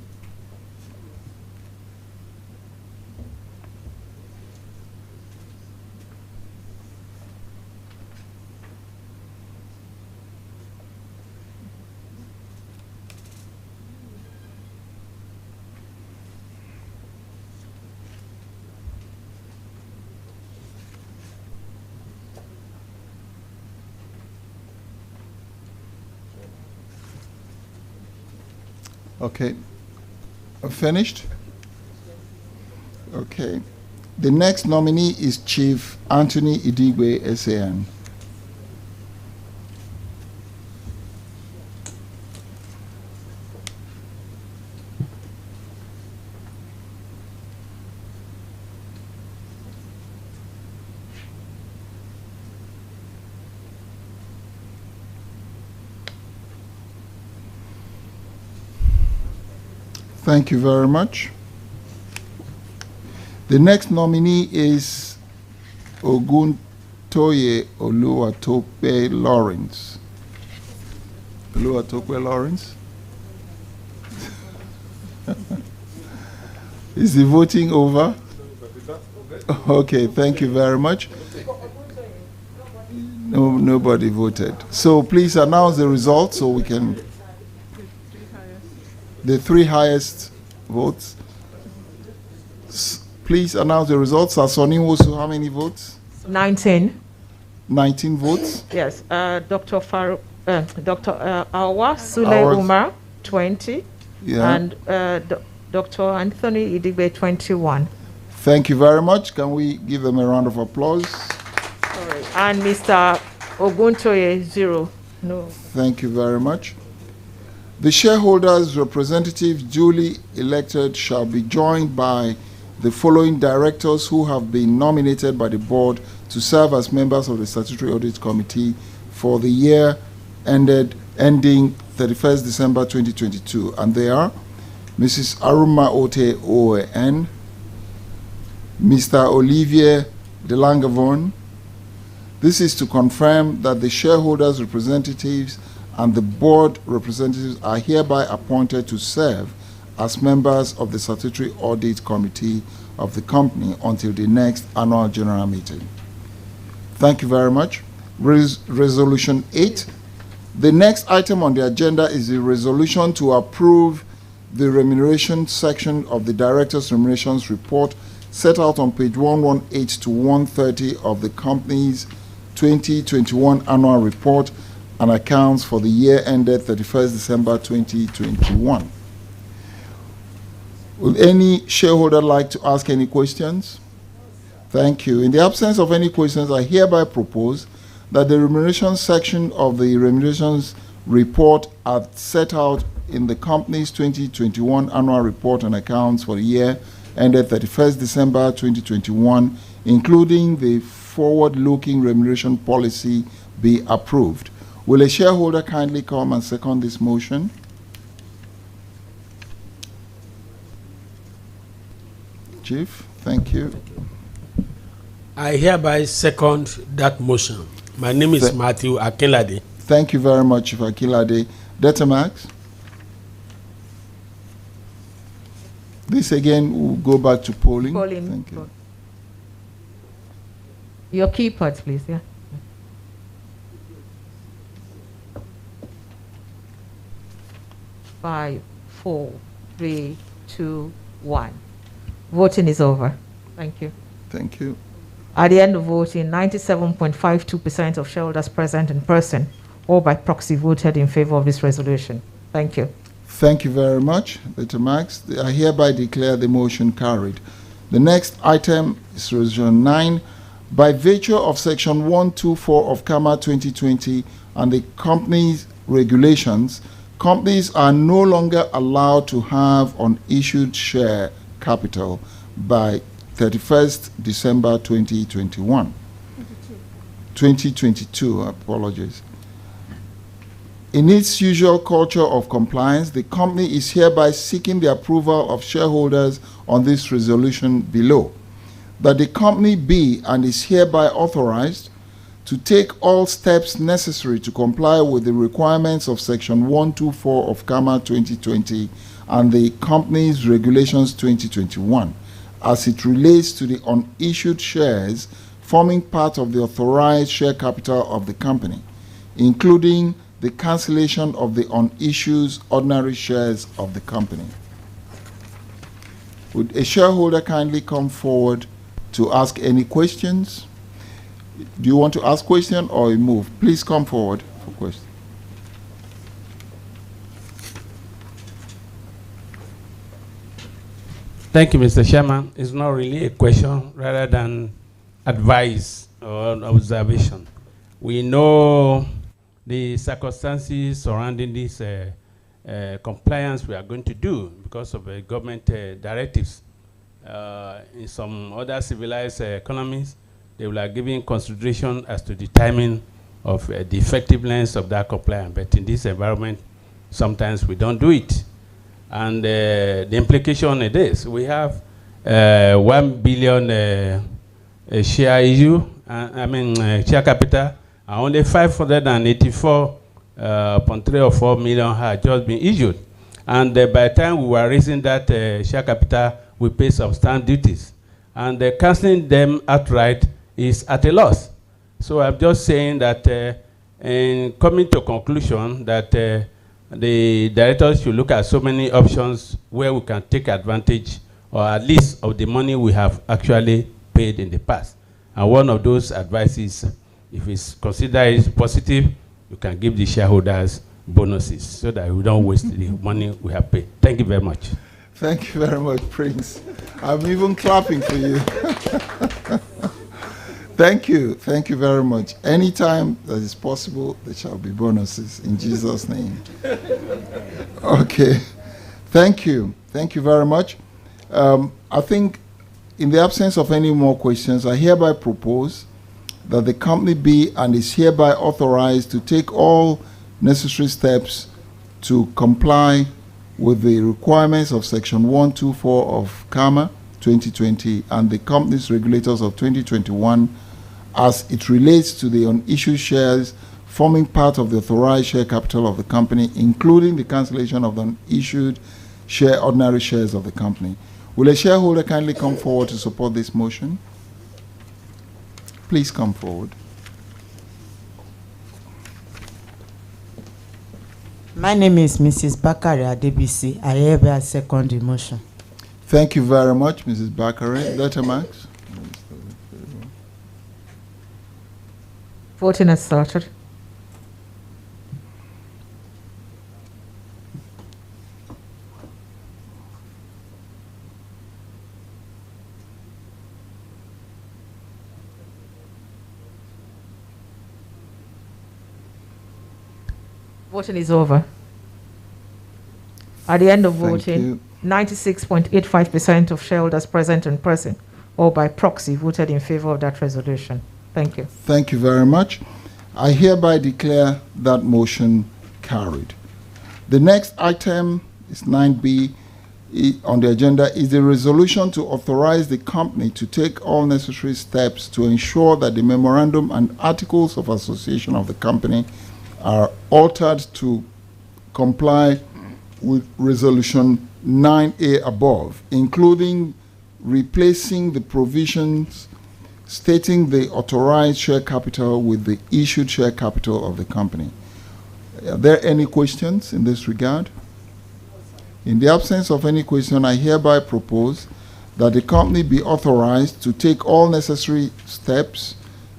Okay. Finished? Okay. The next nominee is Chief Anthony Idigwe, SAN. Thank you very much. The next nominee is Oguntoye Oluwatope Lawrence. Oluwatope Lawrence? Is the voting over? Okay, thank you very much. No, nobody voted. So please announce the results so we can. The three highest votes. Please announce the results. Sasoni Wosu, how many votes? 19. 19 votes. Yes. Dr. Awa Sule Umar, 20. Yeah. And Dr. Anthony Idigbe, 21. Thank you very much. Can we give them a round of applause? Sorry. And Mr. Oguntoye, 0. No. Thank you very much. The shareholders' representatives duly elected shall be joined by the following directors who have been nominated by the board to serve as members of the Statutory Audit Committee for the year ending 31st December 2022. And they are Mrs. Aruma Ote OAN, Mr. Olivier Delangavon. This is to confirm that the shareholders' representatives and the board representatives are hereby appointed to serve as members of the Statutory Audit Committee of the company until the next annual general meeting. Thank you very much. Resolution 8. The next item on the agenda is the resolution to approve the remuneration section of the Director's Remunerations Report set out on page 118 to 130 of the company's 2021 annual report and accounts for the year ended 31st December 2021. Would any shareholder like to ask any questions? Thank you. In the absence of any questions, I hereby propose that the remuneration section of the remunerations report as set out in the company's 2021 annual report and accounts for the year ended 31st December 2021, including the forward-looking remuneration policy, be approved. Will a shareholder kindly come and second this motion? Chief, thank you. I hereby second that motion. My name is Matthew Akelade. Thank you very much, Fakilade. Data Max? This again will go back to polling. Polling. Thank you. Your keypads, please, yeah. Five, 4, 3, 2, 1. Voting is over. Thank you. Thank you. At the end of voting, 97.52% of shareholders present in person or by proxy voted in favor of this resolution. Thank you. Thank you very much, Dr. Max. I hereby declare the motion carried. The next item is Resolution 9. By virtue of Section 124 of CAMA 2020 and the company's regulations, companies are no longer allowed to have unissued share capital by 31st December 2021. 2022, apologies. In its usual culture of compliance, the company is hereby seeking the approval of shareholders on this resolution below. That the company be and is hereby authorized to take all steps necessary to comply with the requirements of Section 124 of CAMA 2020 and the company's regulations 2021 as it relates to the unissued shares forming part of the authorized share capital of the company, including the cancellation of the unissued ordinary shares of the company. Would a shareholder kindly come forward to ask any questions? Do you want to ask question or a move? Please come forward for questions. Thank you, Mr. Chairman. It's not really a question, rather than advice or observation. We know the circumstances surrounding this compliance we are going to do because of government directives. In some other civilized economies, they will have given consideration as to the timing of the effectiveness of that compliance. But in this environment, sometimes we don't do it. And the implication it is, we have 1 billion share issue, share capital, and only 584.3 or 4 million had just been issued. And by the time we were raising that share capital, we pay some stamp duties. And cancelling them outright is at a loss. So I'm just saying that in coming to conclusion that the directors should look at so many options where we can take advantage, or at least of the money we have actually paid in the past. And one of those advices, if it's considered positive, you can give the shareholders bonuses so that we don't waste the money we have paid. Thank you very much. Thank you very much, Prince. I'm even clapping for you. Thank you very much. Anytime that is possible, there shall be bonuses in Jesus' name. Okay, thank you very much. I think in the absence of any more questions, I hereby propose that the company be and is hereby authorized to take all necessary steps to comply with the requirements of Section 124 of CAMA 2020 and the company's regulators of 2021 as it relates to the unissued shares forming part of the authorized share capital of the company, including the cancellation of the unissued ordinary shares of the company. Will a shareholder kindly come forward to support this motion? Please come forward. My name is Mrs. Bakari Adebisi. I hereby second the motion. Thank you very much, Mrs. Bakari. Dr. Max? Voting has started. Voting is over. At the end of voting, 96.85% of shareholders present in person or by proxy voted in favor of that resolution. Thank you. Thank you very much. I hereby declare that motion carried. The next item is 9B on the agenda is the resolution to authorize the company to take all necessary steps to ensure that the memorandum and articles of association of the company are altered to comply with Resolution 9A above, including replacing the provisions stating the authorized share capital with the issued share capital of the company. Are there any questions in this regard? In the absence of any question, I hereby propose that the company be authorized to take all necessary steps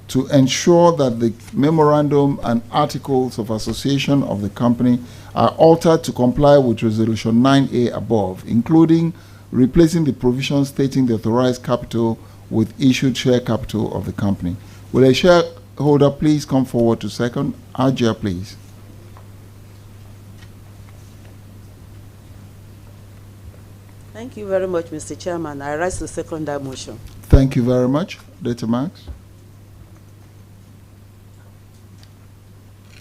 to ensure that the memorandum and articles of association of the company are altered to comply with Resolution 9A above, including replacing the provisions stating the authorized capital with issued share capital of the company. Will a shareholder please come forward to second? Ajia, please. Thank you very much, Mr. Chairman. I rise to second that motion. Thank you very much. Data Max.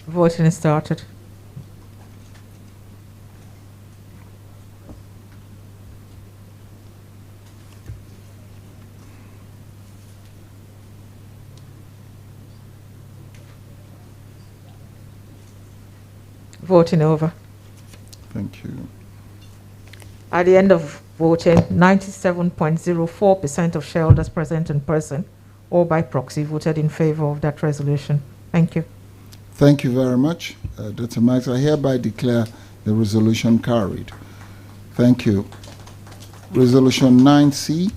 Voting is started. Voting over. Thank you. At the end of voting, 97.04% of shareholders present in person or by proxy voted in favor of that resolution. Thank you. Thank you very much, Dr. Max. I hereby declare the resolution carried. Thank you. Resolution 9C.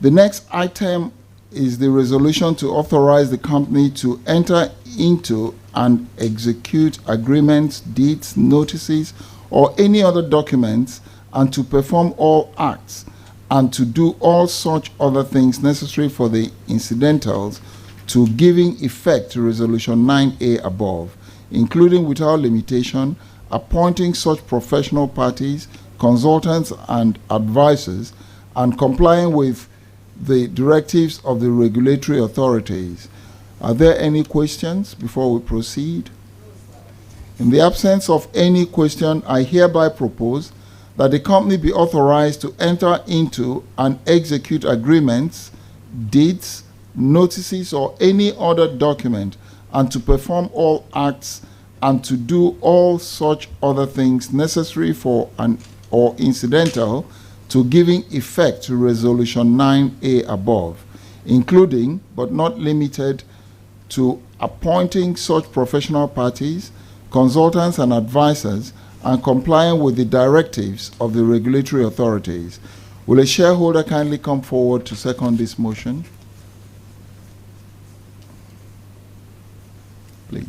The next item is the resolution to authorize the company to enter into and execute agreements, deeds, notices, or any other documents, and to perform all acts, and to do all such other things necessary for the incidentals to giving effect to Resolution 9A above, including without limitation, appointing such professional parties, consultants, and advisors, and complying with the directives of the regulatory authorities. Are there any questions before we proceed? In the absence of any question, I hereby propose that the company be authorized to enter into and execute agreements, deeds, notices, or any other document, and to perform all acts and to do all such other things necessary for or incidental to giving effect to Resolution 9A above, including but not limited to appointing such professional parties, consultants, and advisors, and complying with the directives of the regulatory authorities. Will a shareholder kindly come forward to second this motion? Please.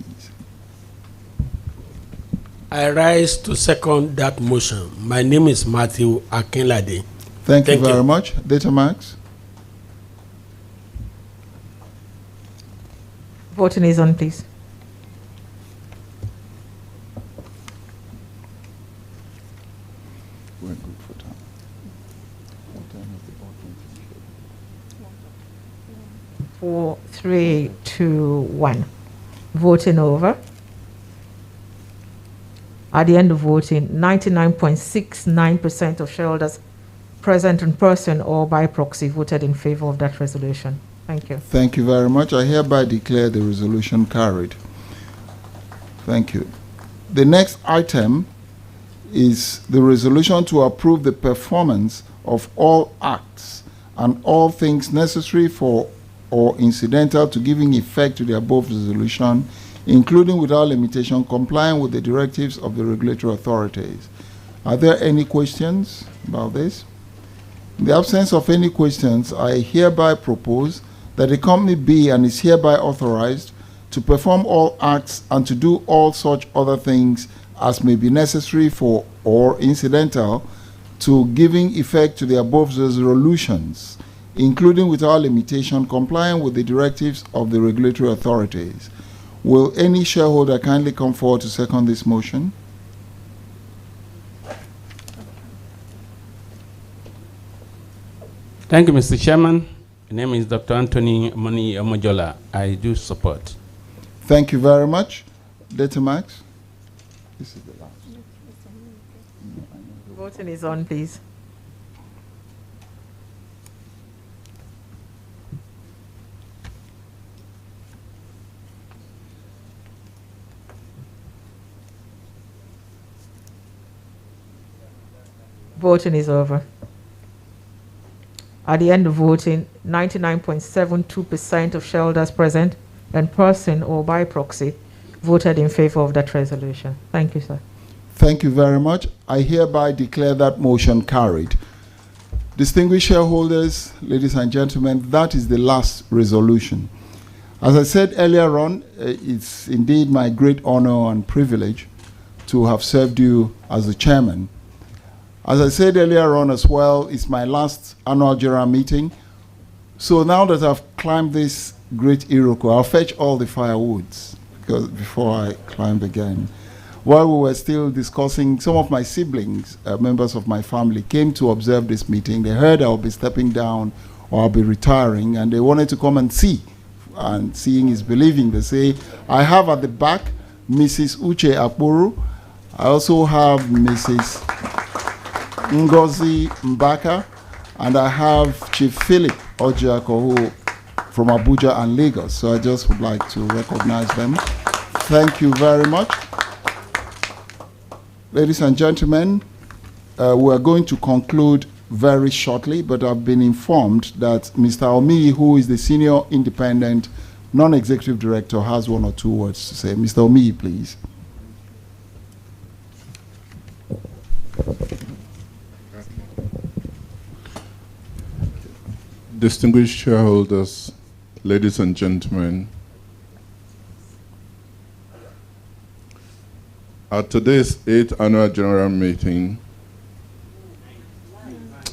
I rise to second that motion. My name is Matthew Akinlade. Thank you very much. Data Max. Voting is on, please. We're good for time. What time is the voting? 4, 3, 2, 1. Voting over. At the end of voting, 99.69% of shareholders present in person or by proxy voted in favor of that resolution. Thank you. Thank you very much. I hereby declare the resolution carried. Thank you. The next item is the resolution to approve the performance of all acts and all things necessary for or incidental to giving effect to the above resolution, including without limitation complying with the directives of the regulatory authorities. Are there any questions about this? In the absence of any questions, I hereby propose that the company be and is hereby authorized to perform all acts and to do all such other things as may be necessary for or incidental to giving effect to the above resolutions, including without limitation complying with the directives of the regulatory authorities. Will any shareholder kindly come forward to second this motion? Thank you, Mr. Chairman. My name is Dr. Anthony Moni Omojola. I do support. Thank you very much. Data Max. This is the last. Voting is on, please. Voting is over. At the end of voting, 99.72% of shareholders present in person or by proxy voted in favor of that resolution. Thank you, sir. Thank you very much. I hereby declare that motion carried. Distinguished shareholders, ladies and gentlemen, that is the last resolution. As I said earlier on, it's indeed my great honor and privilege to have served you as the chairman. As I said earlier on as well, it's my last annual general meeting. So now that I've climbed this great Iroko, I'll fetch all the firewoods before I climb again. While we were still discussing, some of my siblings, members of my family, came to observe this meeting. They heard I'll be stepping down or I'll be retiring, and they wanted to come and see. And seeing is believing. They say, I have at the back Mrs. Uche Akpuru. I also have Mrs. Ngozi Mbaka, and I have Chief Philip Ojiako from Abuja and Lagos. So I just would like to recognize them. Thank you very much. Ladies and gentlemen, we are going to conclude very shortly, but I've been informed that Mr. Omiyi, who is the Senior Independent Non-Executive Director, has one or two words to say. Mr. Omiyi, please. Distinguished shareholders, ladies and gentlemen, at today's 8th annual general meeting,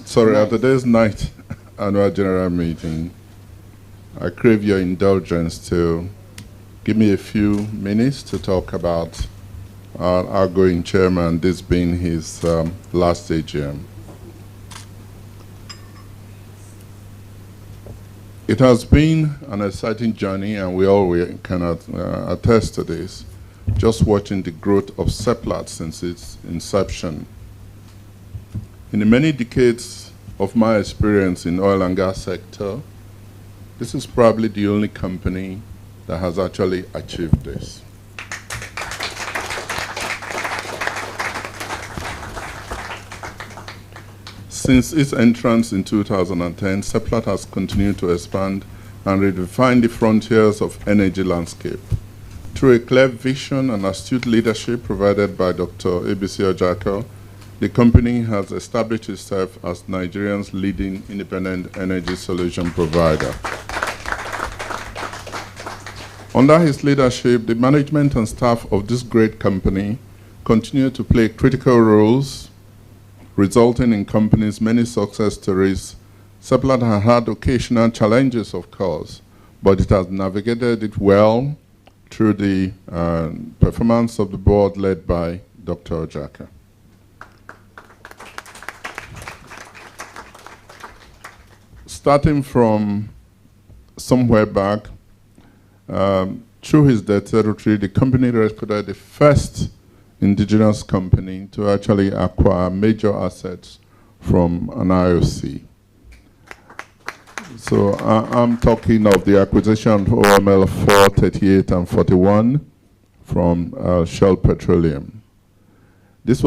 at today's 9th annual general meeting, I crave your indulgence to give me a few minutes to talk about our outgoing chairman, this being his last AGM. It has been an exciting journey, and we all can attest to this, just watching the growth of Seplat since its inception. In the many decades of my experience in oil and gas sector, this is probably the only company that has actually achieved this. Since its entrance in 2010, Seplat has continued to expand and redefine the frontiers of energy landscape. Through a clear vision and astute leadership provided by Dr. ABC Ojako, the company has established itself as Nigeria's leading independent energy solution provider. Under his leadership, the management and staff of this great company continue to play critical roles, resulting in company's many success stories. Seplat has had occasional challenges, of course, but it has navigated it well through the performance of the board led by Dr. Ojaka. Starting from somewhere back, through his death territory, the company recorded the first indigenous company to actually acquire major assets from an IOC. So I'm talking of the acquisition of OML 4, 38, and 41 from Shell Petroleum. This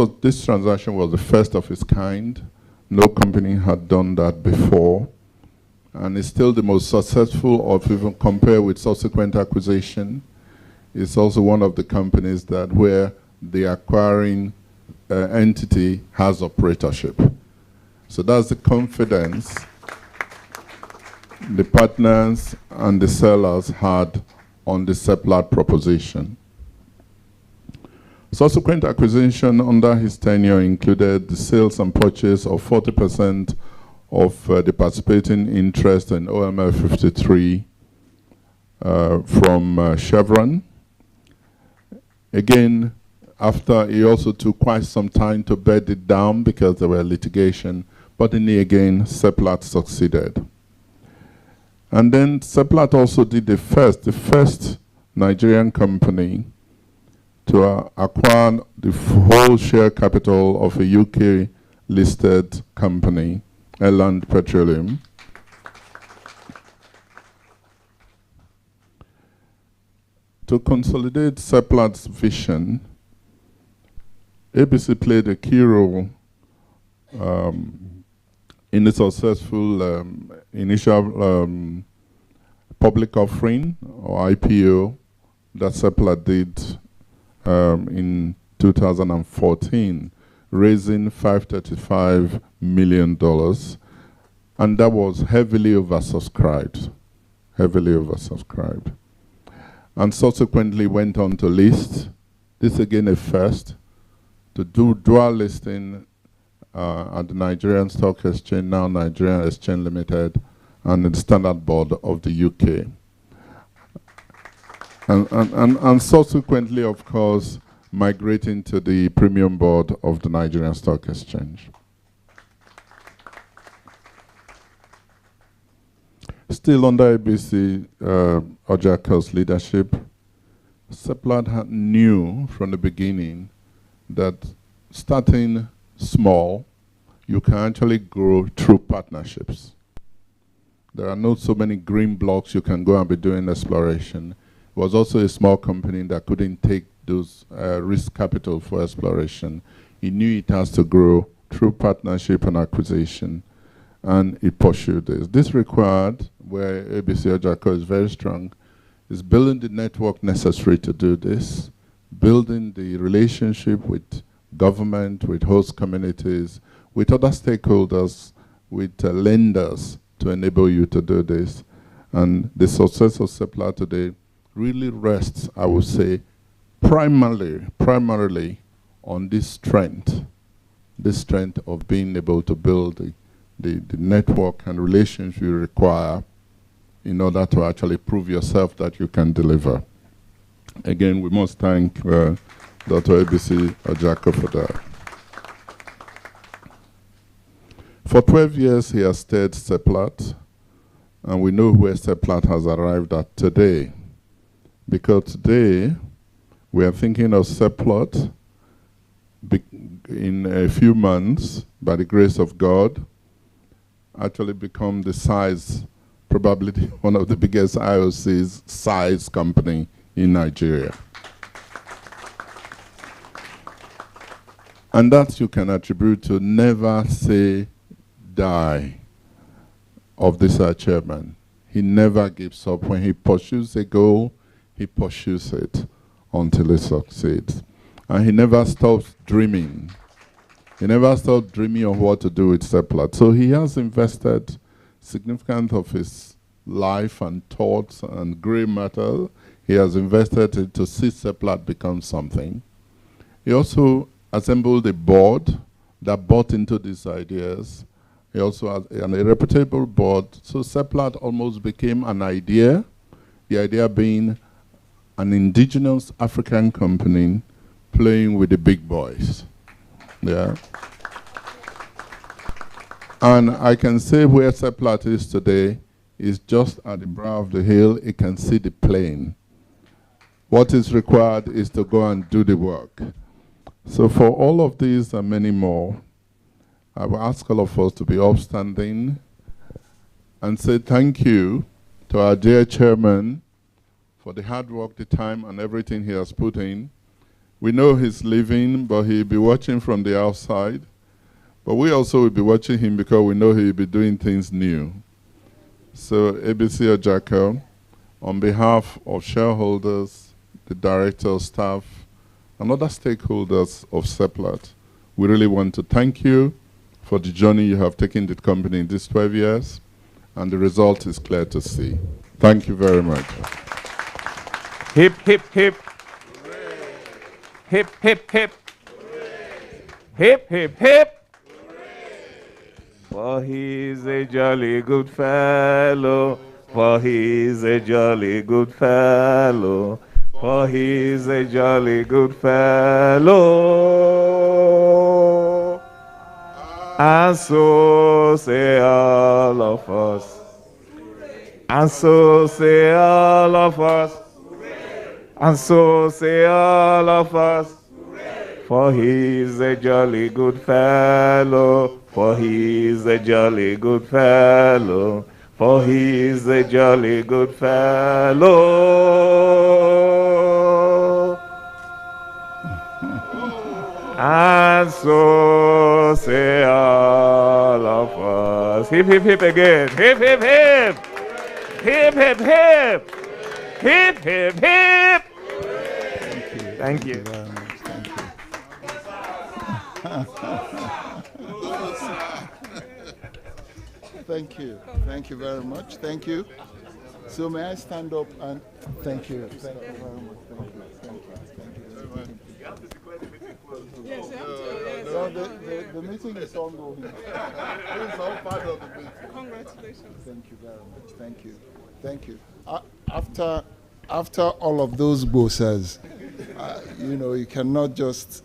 transaction was the first of its kind. No company had done that before, and it's still the most successful, if even compared with subsequent acquisition. It's also one of the companies that where the acquiring entity has operatorship. So that's the confidence the partners and the sellers had on the Seplat proposition. Subsequent acquisition under his tenure included the sales and purchase of 40% of the participating interest in OML 53 from Chevron. Again, after he also took quite some time to bed it down because there were litigation, but in the again, Seplat succeeded. And then Seplat also did the first Nigerian company to acquire the whole share capital of a UK-listed company, Eland Petroleum. To consolidate Seplat's vision, ABC played a key role in a successful initial public offering or IPO that Seplat did in 2014, raising $535 million, and that was heavily oversubscribed, and subsequently went on to list. This again a first, to do dual listing at the Nigerian Stock Exchange, now Nigerian Exchange Limited, and the Standard Board of the UK. And subsequently, of course, migrating to the Premium Board of the Nigerian Stock Exchange. Still under ABC Ojako's leadership, Seplat knew from the beginning that starting small, you can actually grow through partnerships. There are not so many green blocks you can go and be doing exploration. It was also a small company that couldn't take those risk capital for exploration. He knew it has to grow through partnership and acquisition, and he pursued this. This required, where ABC Ojako is very strong, is building the network necessary to do this, building the relationship with government, with host communities, with other stakeholders, with lenders to enable you to do this. And the success of Seplat today really rests, I would say, primarily on this strength of being able to build the network and relations you require in order to actually prove yourself that you can deliver. Again, we must thank Dr. ABC Ojako for that. For 12 years, he has steered Seplat, and we know where Seplat has arrived at today. Because today, we are thinking of Seplat in a few months, by the grace of God, actually become the size, probably one of the biggest IOC's size company in Nigeria. And that you can attribute to never say die of this chairman. He never gives up. When he pursues a goal, he pursues it until he succeeds. And he never stops dreaming. He never stopped dreaming of what to do with Seplat. So he has invested significant of his life and thoughts and gray matter. He has invested to see Seplat become something. He also assembled a board that bought into these ideas. He also has a reputable board. So Seplat almost became an idea, the idea being an indigenous African company playing with the big boys. Yeah. And I can say where Seplat is today is just at the brow of the hill. It can see the plane. What is required is to go and do the work. So for all of these and many more, I will ask all of us to be upstanding and say thank you to our dear chairman for the hard work, the time, and everything he has put in. We know he's leaving, but he'll be watching from the outside. But we also will be watching him because we know he'll be doing things new. So ABC Ojako, on behalf of shareholders, the director, staff, and other stakeholders of Seplat, we really want to thank you for the journey you have taken the company in these 12 years, and the result is clear to see. Thank you very much. Hip, hip, hip. Hooray. Hip, hip, hip. Hooray. Hip, hip, hip. Hooray. For he's a jolly good fellow. For he's a jolly good fellow. For he's a jolly good fellow. And so say all of us. And so say all of us. And so say all of us. For he's a jolly good fellow. For he's a jolly good fellow. For he's a jolly good fellow. And so say all Hip, hip, hip again. Hip, hip, hip. Hip, hip, hip. Hip, hip, hip. Thank you. Very much. Thank you. Thank you. Thank you very much. Thank you. So may I stand up and thank you. Thank you very much. Thank you. Thank you. Thank you very much. Yes, No, the meeting is ongoing. It's all part of the meeting. Congratulations. Thank you very much. Thank you. Thank you. After all of those bosses, you cannot just,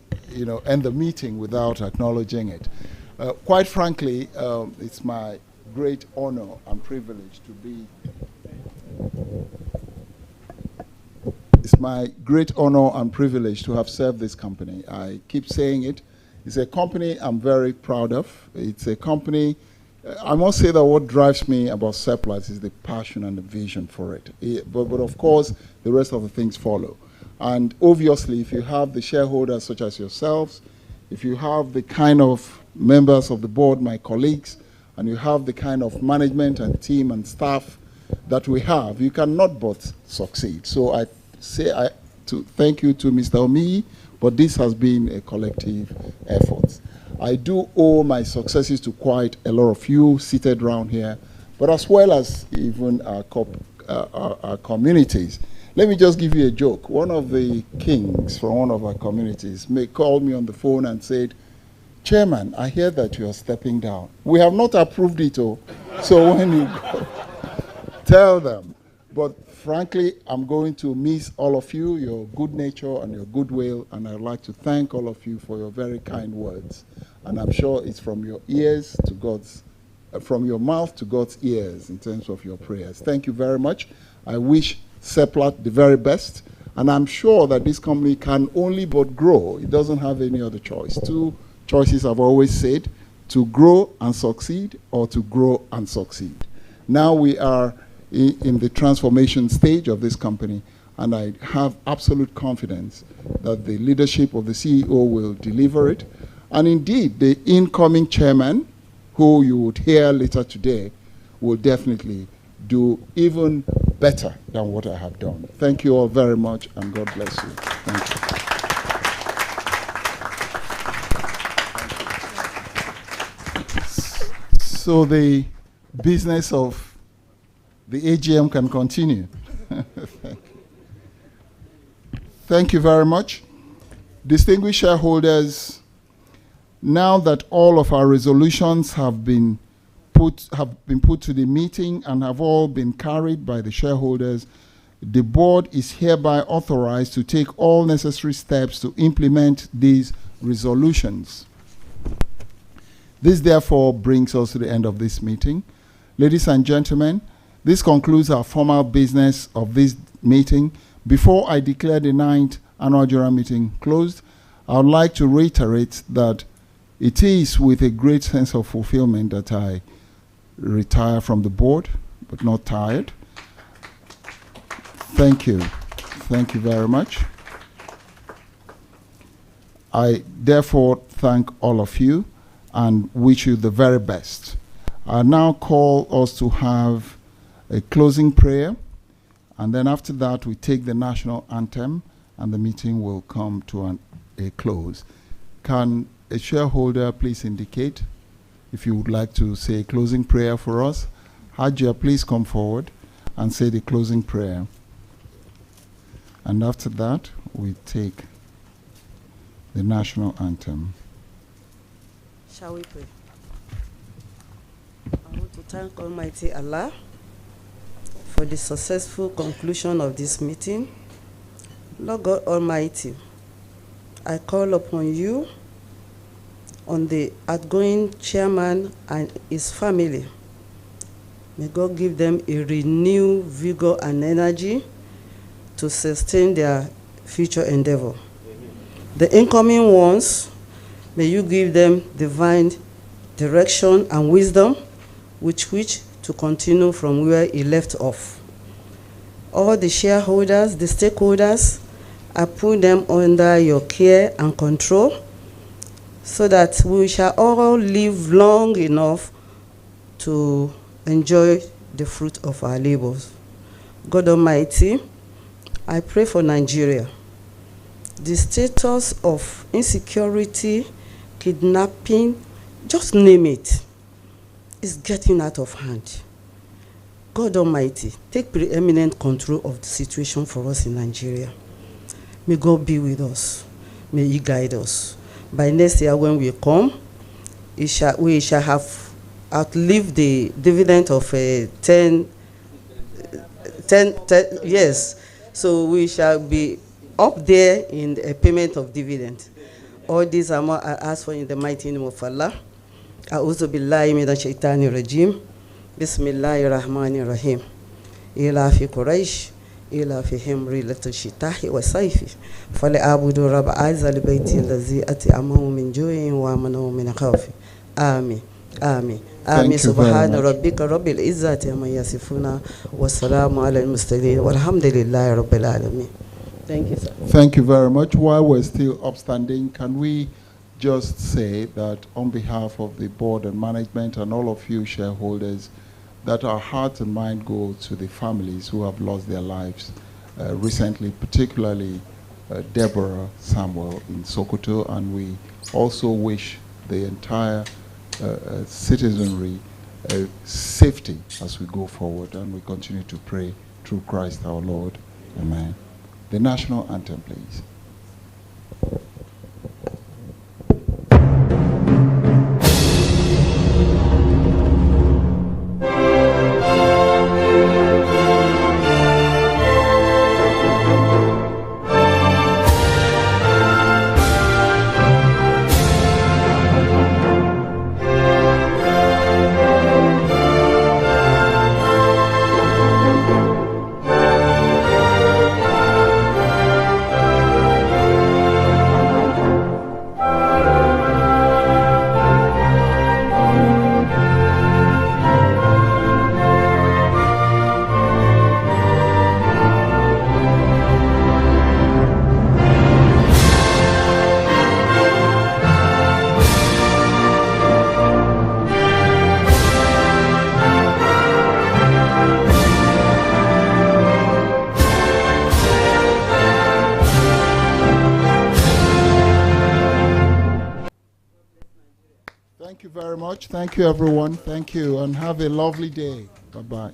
end the meeting without acknowledging it. Quite frankly, it's my great honor and privilege to be. It's my great honor and privilege to have served this company. I keep saying it. It's a company I'm very proud of. It's a company, I must say that what drives me about Seplat is the passion and the vision for it. But of course, the rest of the things follow. And obviously, if you have the shareholders such as yourselves, if you have the kind of members of the board, my colleagues, and you have the kind of management and team and staff that we have, you cannot but succeed. So I say thank you to Mr. Omi, but this has been a collective effort. I do owe my successes to quite a lot of you seated around here, but as well as even our communities. Let me just give you a joke. One of the kings from one of our communities called me on the phone and said, "Chairman, I hear that you are stepping down. We have not approved it, so when you go, tell them." But frankly, I'm going to miss all of you, your good nature and your goodwill, and I'd like to thank all of you for your very kind words. And I'm sure it's from your ears to God's, from your mouth to God's ears in terms of your prayers. Thank you very much. I wish Seplat the very best, and I'm sure that this company can only but grow. It doesn't have any other choice. Two choices I've always said: to grow and succeed, or to grow and succeed. Now we are in the transformation stage of this company, and I have absolute confidence that the leadership of the CEO will deliver it. And indeed, the incoming chairman, who you would hear later today, will definitely do even better than what I have done. Thank you all very much, and God bless you. Thank you. So the business of the AGM can continue. Thank you very much. Distinguished shareholders, now that all of our resolutions have been put to the meeting and have all been carried by the shareholders, the board is hereby authorized to take all necessary steps to implement these resolutions. This therefore brings us to the end of this meeting. Ladies and gentlemen, this concludes our formal business of this meeting. Before I declare the 9th Annual General Meeting closed, I would like to reiterate that it is with a great sense of fulfillment that I retire from the board, but not tired. Thank you. Thank you very much. I therefore thank all of you and wish you the very best. I now call us to have a closing prayer, and then after that we take the national anthem and the meeting will come to a close. Can a shareholder please indicate if you would like to say a closing prayer for us? Hajia, please come forward and say the closing prayer. And after that, we take the national anthem. Shall we pray? I want to thank Almighty Allah for the successful conclusion of this meeting. Lord God Almighty, I call upon you on the outgoing chairman and his family. May God give them a renewed vigor and energy to sustain their future endeavor. Amen. The incoming ones, may you give them divine direction and wisdom with which to continue from where he left off. All the shareholders, the stakeholders, I put them under your care and control so that we shall all live long enough to enjoy the fruit of our labors. God Almighty, I pray for Nigeria. The status of insecurity, kidnapping, just name it, is getting out of hand. God Almighty, take preeminent control of the situation for us in Nigeria. May God be with us. May He guide us. By next year when we come, we shall have outlived the dividend of 10 yes. So we shall be up there in the payment of dividend. All these are more I ask for in the mighty name of Allah. A'udhu billahi minash shaitani rajim. Bismillahir rahmanir rahim. Ila fi Quraysh, ila fihim rilatul shitahi wa sayfi. Falyabudu rabb azal bayti allazi at'amahu min ju'in wa amanahu min khawfi. Amin. Amin. Amin. Subhana rabbika rabbil izzati amma yasifuna wa salamu ala al-mursalin walhamdulillahi rabbil alamin. Thank you, sir. Thank you very much. While we're still upstanding, can we just say that on behalf of the board and management and all of you shareholders, that our heart and mind go to the families who have lost their lives recently, particularly Deborah Samuel in Sokoto, and we also wish the entire citizenry safety as we go forward, and we continue to pray through Christ our Lord. Amen. The national anthem, please. Thank you very much. Thank you, everyone. Thank you, and have a lovely day. Bye-bye.